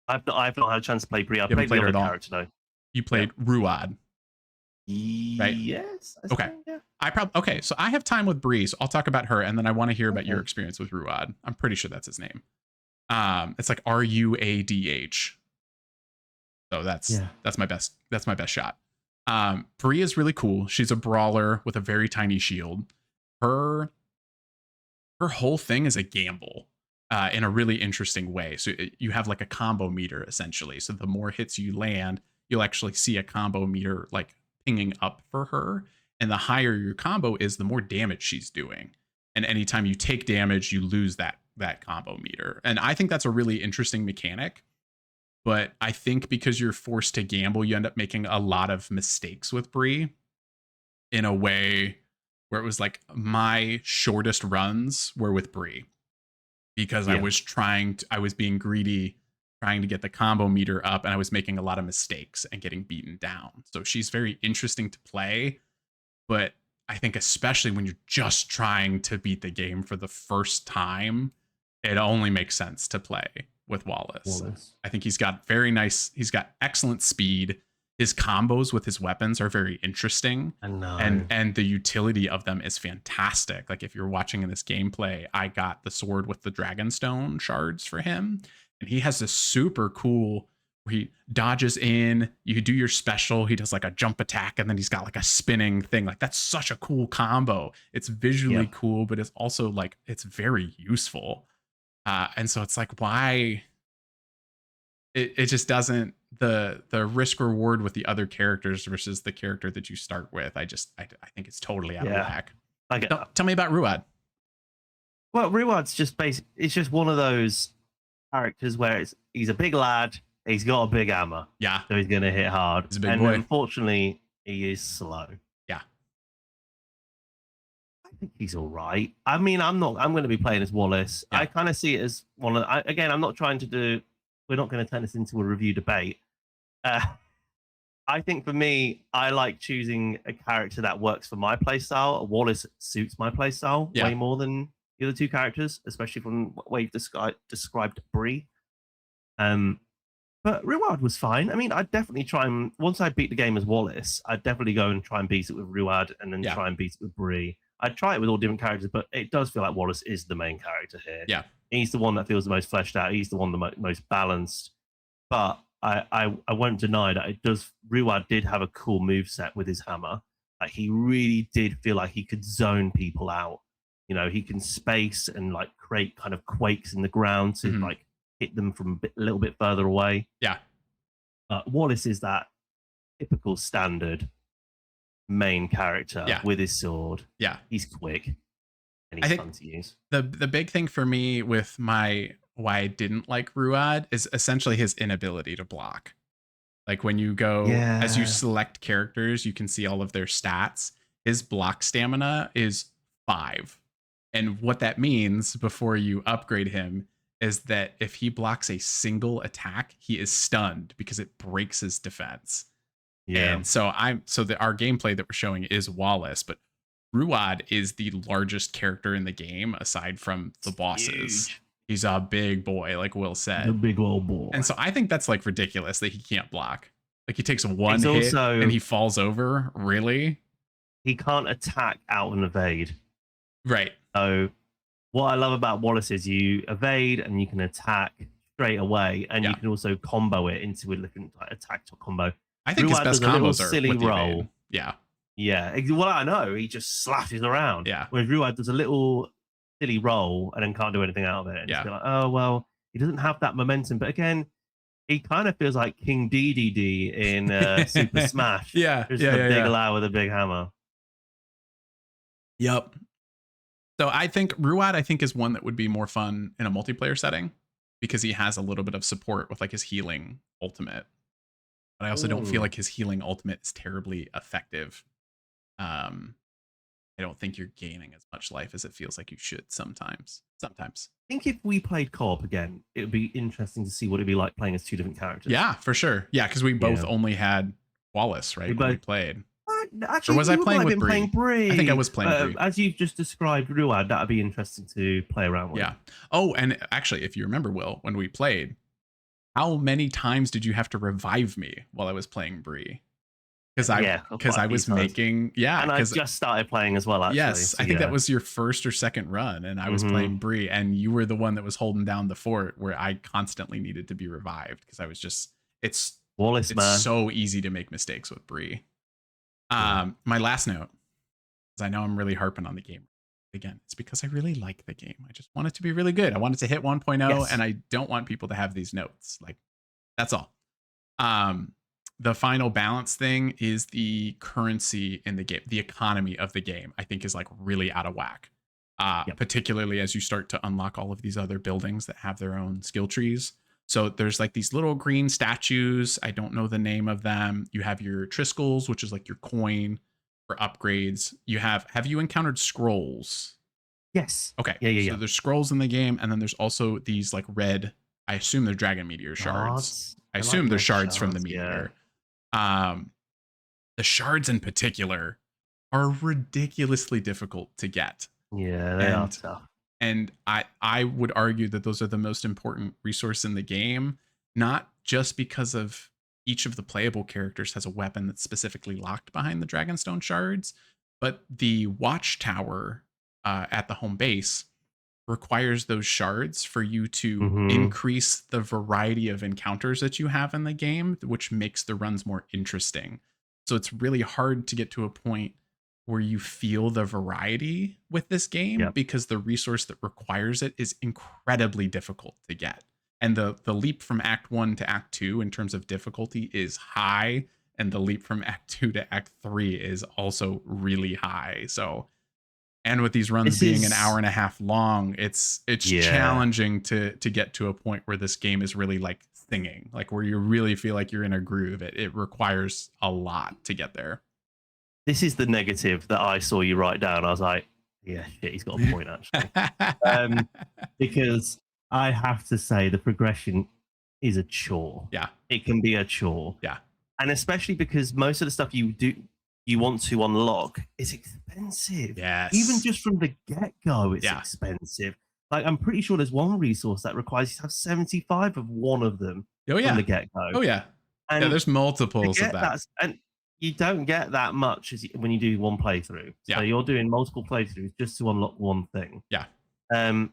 Speaker 2: I've not had a chance to play Bree. I've played the other character though.
Speaker 1: You played Ruad.
Speaker 2: Right? Yes.
Speaker 1: Okay. I probably okay. So I have time with Bree, so I'll talk about her, and then I want to hear about your
Speaker 2: Okay.
Speaker 1: experience with Ruad. I'm pretty sure that's his name. It's like Ruadh. So
Speaker 2: Yeah.
Speaker 1: that's my best shot. Bree is really cool. She's a brawler with a very tiny shield. Her her whole thing is a gamble in a really interesting way. So you have like a combo meter essentially. So the more hits you land, you'll actually see a combo meter like pinging up for her. And the higher your combo is, the more damage she's doing. And anytime you take damage, you lose that combo meter. And I think that's a really interesting mechanic. But I think because you're forced to gamble, you end up making a lot of mistakes with Bree in a way where it was like my shortest runs were with Bree because
Speaker 2: Yeah.
Speaker 1: I was being greedy, trying to get the combo meter up, and I was making a lot of mistakes and getting beaten down. So she's very interesting to play, but I think especially when you're just trying to beat the game for the first time, it only makes sense to play with Wallace. I think he's got excellent speed. His combos with his weapons are very interesting.
Speaker 2: I know.
Speaker 1: And the utility of them is fantastic. Like if you're watching in this gameplay, I got the sword with the dragonstone shards for him, and he has this super cool where he dodges in, you do your special, he does like a jump attack, and then he's got like a spinning thing. Like that's such a cool combo. It's visually cool, but it's also like it's very useful. And so it's like, why it just doesn't, the risk reward with the other characters versus the character that you start with. I think it's totally out of whack. Tell me about Ruad.
Speaker 2: Well, Ruad's just it's just one of those characters where he's a big lad, he's got a big hammer.
Speaker 1: Yeah.
Speaker 2: So he's gonna hit hard.
Speaker 1: He's a big boy.
Speaker 2: Unfortunately, he is slow.
Speaker 1: Yeah.
Speaker 2: I think he's all right. I mean, I'm going to be playing as Wallace.
Speaker 1: Yeah.
Speaker 2: I kind of see it as one of, again, I'm not trying to do, we're not going to turn this into a review debate. I think for me, I like choosing a character that works for my playstyle. Wallace suits my playstyle way more than the other two characters, especially from the way you've described Bree. But Ruad was fine. I mean, I'd definitely try and, once I beat the game as Wallace, I'd definitely go and try and beat it with Ruad and then try and beat it with Bree. I'd try it with all different characters, but it does feel like Wallace is the main character here.
Speaker 1: Yeah.
Speaker 2: He's the one that feels the most fleshed out. He's the one the most balanced. But I won't deny that Ruad did have a cool move set with his hammer. Like he really did feel like he could zone people out. You know, he can space and like create kind of quakes in the ground to like hit them from a little bit further away.
Speaker 1: Yeah.
Speaker 2: Wallace is that typical standard main character with his sword.
Speaker 1: Yeah.
Speaker 2: He's quick and he's fun to use.
Speaker 1: The big thing for me with why I didn't like Ruad is essentially his inability to block. Like when you go, as you select characters, you can see all of their stats. His block stamina is 5. And what that means before you upgrade him is that if he blocks a single attack, he is stunned because it breaks his defense. Yeah. And so our gameplay that we're showing is Wallace, but Ruad is the largest character in the game aside from the bosses. Huge. He's a big boy, like Will said.
Speaker 2: The big old boy.
Speaker 1: And so I think that's like ridiculous that he can't block. Like he takes one hit and he falls over. Really?
Speaker 2: He can't attack out and evade.
Speaker 1: Right.
Speaker 2: So what I love about Wallace is you evade and you can attack straight away, and you can also combo it into a different attack combo.
Speaker 1: I think his best combos are
Speaker 2: silly
Speaker 1: with the
Speaker 2: roll.
Speaker 1: evade. Yeah.
Speaker 2: Yeah. Well, I know. He just slashes around.
Speaker 1: Yeah.
Speaker 2: Whereas Ruad does a little silly roll and then can't do anything out of it. And just be like, oh, well, he doesn't have that momentum. But again, he kind of feels like King DDD in Super Smash.
Speaker 1: Yeah.
Speaker 2: Just a big allow with a big hammer.
Speaker 1: Yep. So I think Ruad, is one that would be more fun in a multiplayer setting because he has a little bit of support with like his healing ultimate. But I also don't feel like his healing ultimate is terribly effective. I don't think you're gaining as much life as it feels like you should sometimes.
Speaker 2: I think if we played co-op again, it would be interesting to see what it'd be like playing as two different characters.
Speaker 1: Yeah, for sure. Yeah, because we both only had Wallace, right? When we played.
Speaker 2: Actually,
Speaker 1: or was I playing with
Speaker 2: Bree?
Speaker 1: I think I was playing Bree.
Speaker 2: As you've just described Ruad, that'd be interesting to play around with.
Speaker 1: Yeah. Oh, and actually, if you remember, Will, when we played, how many times did you have to revive me while I was playing Bree? because
Speaker 2: Yeah, quite
Speaker 1: I
Speaker 2: a few
Speaker 1: was
Speaker 2: times.
Speaker 1: making
Speaker 2: And I
Speaker 1: because
Speaker 2: just started playing as well, actually.
Speaker 1: yes,
Speaker 2: So
Speaker 1: I think that
Speaker 2: yeah.
Speaker 1: was your first or second run, and I was
Speaker 2: Hmm.
Speaker 1: playing Bree, and you were the one that was holding down the fort where I constantly needed to be revived because I was just it's
Speaker 2: Wallace,
Speaker 1: it's
Speaker 2: man.
Speaker 1: so easy to make mistakes with Bree.
Speaker 2: Yeah.
Speaker 1: My last note, because I know I'm really harping on the game again, it's because I really like the game. I just want it to be really good. I want it to hit 1.0, and
Speaker 2: Yes.
Speaker 1: I don't want people to have these notes. Like that's all. Um, the final balance thing is the currency in the game, the economy of the game, I think is like really out of whack.
Speaker 2: Yep.
Speaker 1: Particularly as you start to unlock all of these other buildings that have their own skill trees. So there's like these little green statues. I don't know the name of them. You have your Triskells, which is like your coin for upgrades. Have you encountered scrolls?
Speaker 2: Yes.
Speaker 1: Okay.
Speaker 2: Yeah. Yeah.
Speaker 1: So
Speaker 2: Yeah.
Speaker 1: there's scrolls in the game, and then there's also these like red, I assume they're dragon meteor shards.
Speaker 2: Shards.
Speaker 1: I
Speaker 2: I like
Speaker 1: assume they're
Speaker 2: red
Speaker 1: shards from the
Speaker 2: shards. Yeah.
Speaker 1: meteor. Um, the shards in particular are ridiculously difficult to get.
Speaker 2: Yeah. They are
Speaker 1: And
Speaker 2: tough.
Speaker 1: I would argue that those are the most important resource in the game, not just because of each of the playable characters has a weapon that's specifically locked behind the Dragonstone shards, but the watchtower at the home base requires those shards for you to
Speaker 2: Hmm.
Speaker 1: increase the variety of encounters that you have in the game, which makes the runs more interesting. So it's really hard to get to a point where you feel the variety with this game
Speaker 2: Yep.
Speaker 1: because the resource that requires it is incredibly difficult to get. And the leap from Act 1 to Act 2 in terms of difficulty is high, and the leap from Act 2 to Act 3 is also really high. So and with these runs
Speaker 2: This
Speaker 1: being an hour
Speaker 2: is.
Speaker 1: and a half long, it's
Speaker 2: Yeah.
Speaker 1: challenging to get to a point where this game is really like singing, like where you really feel like you're in a groove. It requires a lot to get there.
Speaker 2: This is the negative that I saw you write down. I was like, yeah, shit, he's got a point actually. Um, because I have to say the progression is a chore.
Speaker 1: Yeah,
Speaker 2: It can be a chore.
Speaker 1: yeah,
Speaker 2: And especially because most of the stuff you want to unlock is expensive. Even
Speaker 1: yes,
Speaker 2: just from the get-go, it's
Speaker 1: yeah,
Speaker 2: expensive. Like I'm pretty sure there's one resource that requires you to have 75 of one of them
Speaker 1: oh
Speaker 2: from
Speaker 1: yeah,
Speaker 2: the get-go.
Speaker 1: oh yeah, yeah.
Speaker 2: And
Speaker 1: There's
Speaker 2: to
Speaker 1: multiples of
Speaker 2: get
Speaker 1: that.
Speaker 2: that, and you don't get that much when you do one playthrough. So
Speaker 1: Yeah,
Speaker 2: you're doing multiple playthroughs just to unlock one thing.
Speaker 1: yeah,
Speaker 2: Um,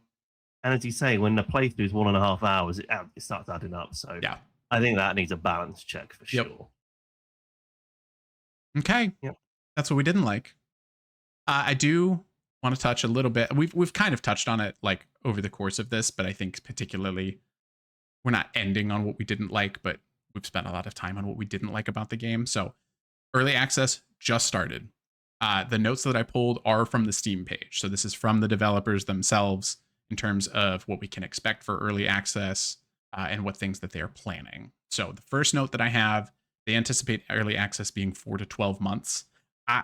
Speaker 2: and as you say, when the playthrough is 1.5 hours, it starts adding up. So
Speaker 1: yeah.
Speaker 2: I think that needs a balance check for
Speaker 1: Yep.
Speaker 2: sure.
Speaker 1: Okay,
Speaker 2: Yep.
Speaker 1: that's what we didn't like. I do want to touch a little bit. We've kind of touched on it like over the course of this, but I think particularly we're not ending on what we didn't like, but we've spent a lot of time on what we didn't like about the game. So early access just started. The notes that I pulled are from the Steam page. So this is from the developers themselves in terms of what we can expect for early access and what things that they are planning. So the first note that I have, they anticipate early access being 4 to 12 months. I,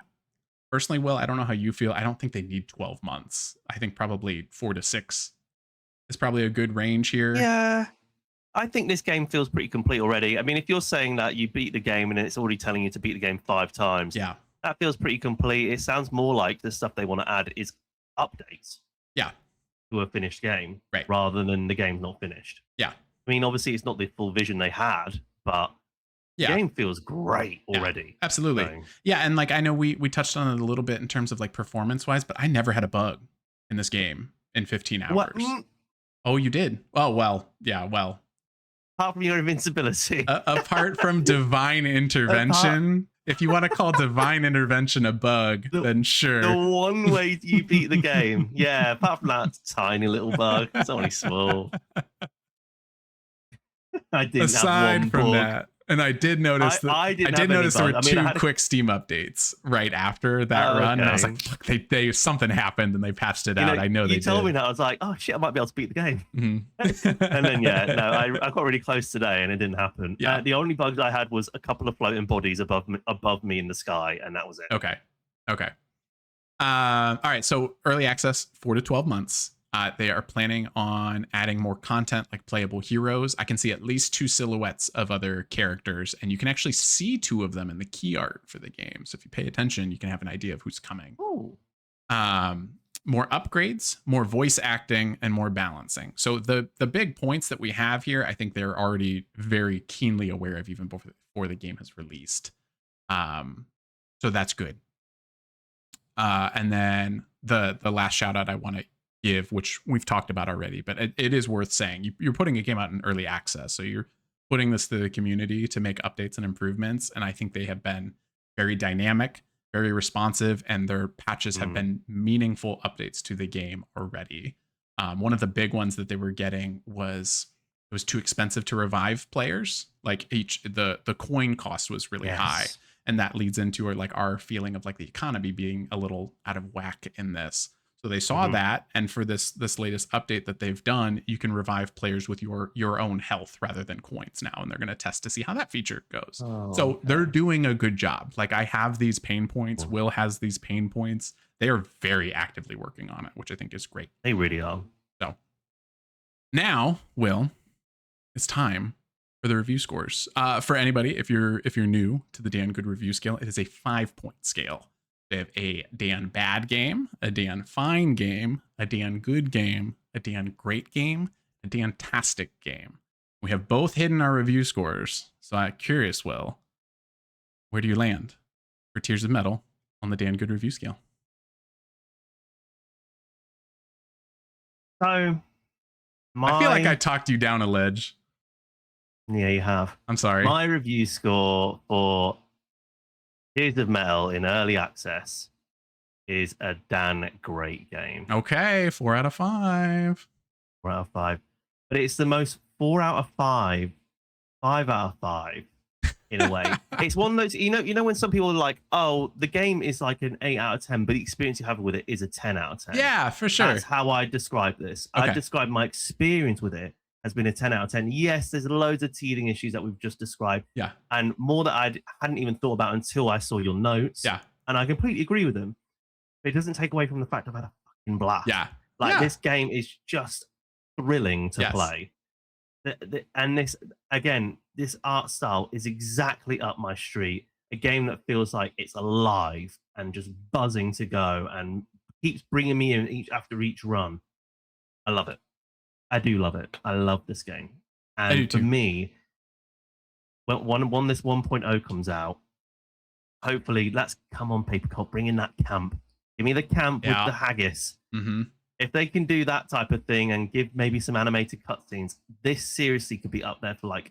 Speaker 1: personally, Will, I don't know how you feel. I don't think they need 12 months. I think probably 4 to 6 is probably a good range here.
Speaker 2: Yeah, I think this game feels pretty complete already. I mean, if you're saying that you beat the game and it's already telling you to beat the game 5 times,
Speaker 1: Yeah.
Speaker 2: that feels pretty complete. It sounds more like the stuff they want to add is updates
Speaker 1: Yeah.
Speaker 2: to a finished game,
Speaker 1: Right.
Speaker 2: rather than the game's not finished.
Speaker 1: Yeah.
Speaker 2: I mean, obviously, it's not the full vision they had, but the
Speaker 1: Yeah.
Speaker 2: game feels great
Speaker 1: Yeah.
Speaker 2: already.
Speaker 1: Absolutely.
Speaker 2: So,
Speaker 1: Yeah. And like, I know we touched on it a little bit in terms of like performance wise, but I never had a bug in this game in 15
Speaker 2: what?
Speaker 1: hours. Oh, you did? Oh, well. Yeah. Well,
Speaker 2: Apart from your invincibility.
Speaker 1: apart from divine intervention, if you want to call divine intervention a bug, then sure.
Speaker 2: The one way you beat the game. Yeah, apart from that tiny little bug. It's only small. I didn't have
Speaker 1: Aside
Speaker 2: one
Speaker 1: from
Speaker 2: bug.
Speaker 1: that, and I did notice that
Speaker 2: I
Speaker 1: did
Speaker 2: didn't have any
Speaker 1: notice there were
Speaker 2: bug. I mean, I
Speaker 1: two
Speaker 2: had
Speaker 1: quick Steam updates right after that run. And I was
Speaker 2: okay.
Speaker 1: like, look, they something happened and they patched it out. I know they
Speaker 2: you told me
Speaker 1: did.
Speaker 2: that. I was like, oh shit, I might be able to beat the game.
Speaker 1: Mhm.
Speaker 2: And then yeah, no, I got really close today, and it didn't happen.
Speaker 1: Yeah.
Speaker 2: The only bugs I had was a couple of floating bodies above me in the sky, and that was it.
Speaker 1: Okay. Okay. All right. So early access, 4 to 12 months. They are planning on adding more content like playable heroes. I can see at least 2 silhouettes of other characters, and you can actually see 2 of them in the key art for the game. So if you pay attention, you can have an idea of who's coming.
Speaker 2: Ooh.
Speaker 1: More upgrades, more voice acting, and more balancing. So the big points that we have here, I think they're already very keenly aware of even before the game has released. So that's good. And then the last shout out I want to give, which we've talked about already, but it is worth saying. You're putting a game out in early access, so you're putting this to the community to make updates and improvements. And I think they have been very dynamic, very responsive, and their patches have been meaningful updates to the game already. One of the big ones that they were getting was it was too expensive to revive players. Like the coin cost was really high, and that leads into our feeling of like the economy being a little out of whack in this. So they saw that, and for this latest update that they've done, you can revive players with your own health rather than coins now, and they're going to test to see how that feature goes. So they're doing a good job. Like I have these pain points, Will has these pain points. They are very actively working on it, which I think is great.
Speaker 2: They really are.
Speaker 1: So now, Will, it's time for the review scores. For anybody, if you're new to the Dan Good review scale, it is a 5-point scale. They have a Dan bad game, a Dan fine game, a Dan good game, a Dan great game, a Dan-tastic game. We have both hidden our review scores. So I'm curious, Will, where do you land for Tears of Metal on the Dan Good review scale?
Speaker 2: So
Speaker 1: I feel like I talked you down a ledge.
Speaker 2: Yeah, you have.
Speaker 1: I'm sorry.
Speaker 2: My review score for Tears of Metal in early access is a Dan great game.
Speaker 1: Okay, 4 out of 5.
Speaker 2: 4 out of 5. But it's the most 4 out of 5, 5 out of 5 in a way. It's one of those, you know when some people are like, oh, the game is like an 8 out of 10, but the experience you have with it is a 10 out of 10.
Speaker 1: Yeah, for sure.
Speaker 2: That's how I describe this.
Speaker 1: Okay.
Speaker 2: I describe my experience with it has been a 10 out of 10. Yes, there's loads of teething issues that we've just described.
Speaker 1: Yeah.
Speaker 2: And more that I hadn't even thought about until I saw your notes.
Speaker 1: Yeah.
Speaker 2: And I completely agree with them. But it doesn't take away from the fact I've had a fucking blast.
Speaker 1: Yeah.
Speaker 2: Like this game is just thrilling to play. And this, again, this art style is exactly up my street. A game that feels like it's alive and just buzzing to go and keeps bringing me in after each run. I love it. I do love it. I love this game. And for me, when this 1.0 comes out, hopefully, let's come on, Paper Cult, bring in that camp. Give me the camp with the haggis. If they can do that type of thing and give maybe some animated cutscenes, this seriously could be up there for like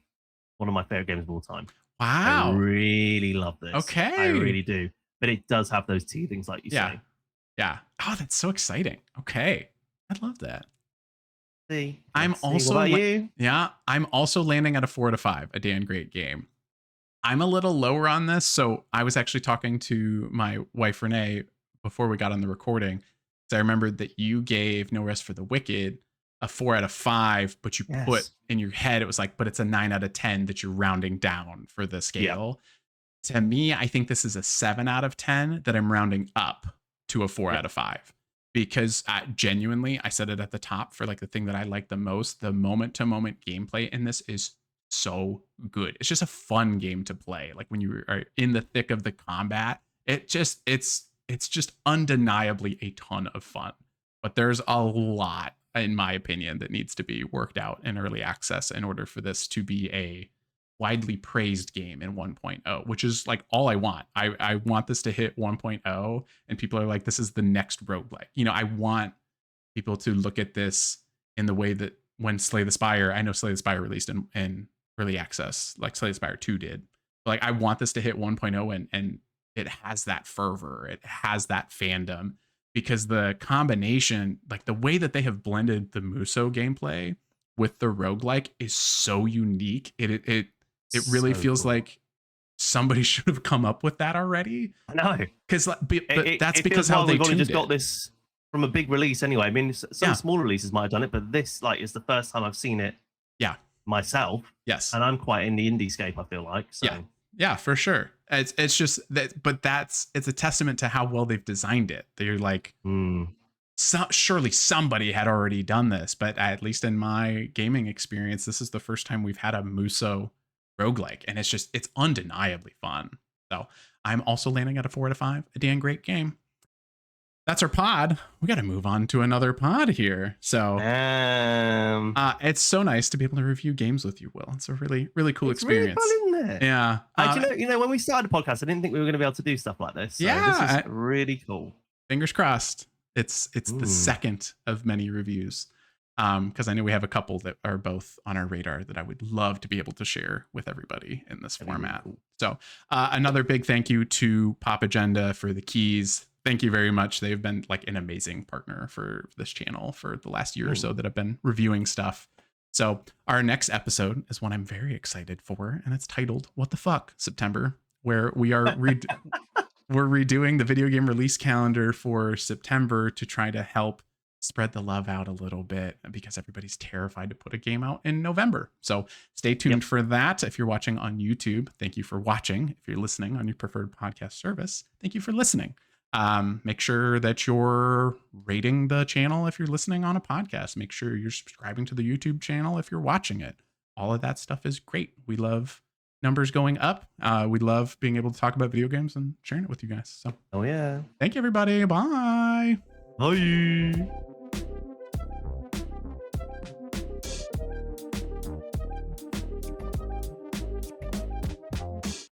Speaker 2: one of my favorite games of all time.
Speaker 1: Wow.
Speaker 2: I really love this.
Speaker 1: Okay.
Speaker 2: I really do. But it does have those teethings, like you say.
Speaker 1: Yeah. Oh, that's so exciting. Okay. I love that.
Speaker 2: See,
Speaker 1: I'm also
Speaker 2: what about you?
Speaker 1: Yeah, I'm also landing at a 4 out of 5, a Dan great game. I'm a little lower on this, so I was actually talking to my wife Renee before we got on the recording. So I remembered that you gave No Rest for the Wicked a 4 out of 5, but you put in your head it was like, but it's a 9 out of 10 that you're rounding down for the scale. To me, I think this is a 7 out of 10 that I'm rounding up to a 4 out of 5. Because genuinely, I said it at the top for like the thing that I like the most, the moment-to-moment gameplay in this is so good. It's just a fun game to play. Like when you are in the thick of the combat, it's just undeniably a ton of fun. But there's a lot, in my opinion, that needs to be worked out in early access in order for this to be a widely praised game in 1.0, which is like all I want. I want this to hit 1.0 and people are like, this is the next roguelike. You know, I want people to look at this in the way that when Slay the Spire, I know Slay the Spire released in early access, like Slay the Spire 2 did. But like I want this to hit 1.0 and it has that fervor, it has that fandom, because the combination, like the way that they have blended the Musou gameplay with the roguelike is so unique. It really feels like somebody should have come up with that already.
Speaker 2: I know,
Speaker 1: because that's because how they
Speaker 2: we've only just
Speaker 1: it.
Speaker 2: got this from a big release anyway. I mean, some small releases might have done it, but this like is the first time I've seen it. Myself.
Speaker 1: Yes,
Speaker 2: and I'm quite in the indie scape. I feel like so.
Speaker 1: Yeah, for sure. It's just that, but it's a testament to how well they've designed it. They're like, surely somebody had already done this, but at least in my gaming experience, this is the first time we've had a Musou roguelike, and it's undeniably fun. So I'm also landing at a 4 out of 5, a damn great game. that's our pod. We got to move on to another pod here. So it's so nice to be able to review games with you, Will. It's a really, really cool experience.
Speaker 2: Really fun, isn't it?
Speaker 1: Yeah.
Speaker 2: You know, when we started the podcast, I didn't think we were going to be able to do stuff like this. So
Speaker 1: yeah.
Speaker 2: this is really cool.
Speaker 1: Fingers crossed. It's the second of many reviews. Because I know we have a couple that are both on our radar that I would love to be able to share with everybody in this format. Cool. So another big thank you to Pop Agenda for the keys. Thank you very much. They've been like an amazing partner for this channel for the last year or so that I've been reviewing stuff. So our next episode is one I'm very excited for, and it's titled "What the Fuck September," where we are we're redoing the video game release calendar for September to try to help spread the love out a little bit because everybody's terrified to put a game out in November. So stay tuned for that. If you're watching on YouTube, thank you for watching. If you're listening on your preferred podcast service, thank you for listening. Make sure that you're rating the channel if you're listening on a podcast. Make sure you're subscribing to the YouTube channel if you're watching it. All of that stuff is great. We love numbers going up. We love being able to talk about video games and sharing it with you guys. So,
Speaker 2: oh yeah.
Speaker 1: Thank you, everybody. Bye.
Speaker 2: Bye.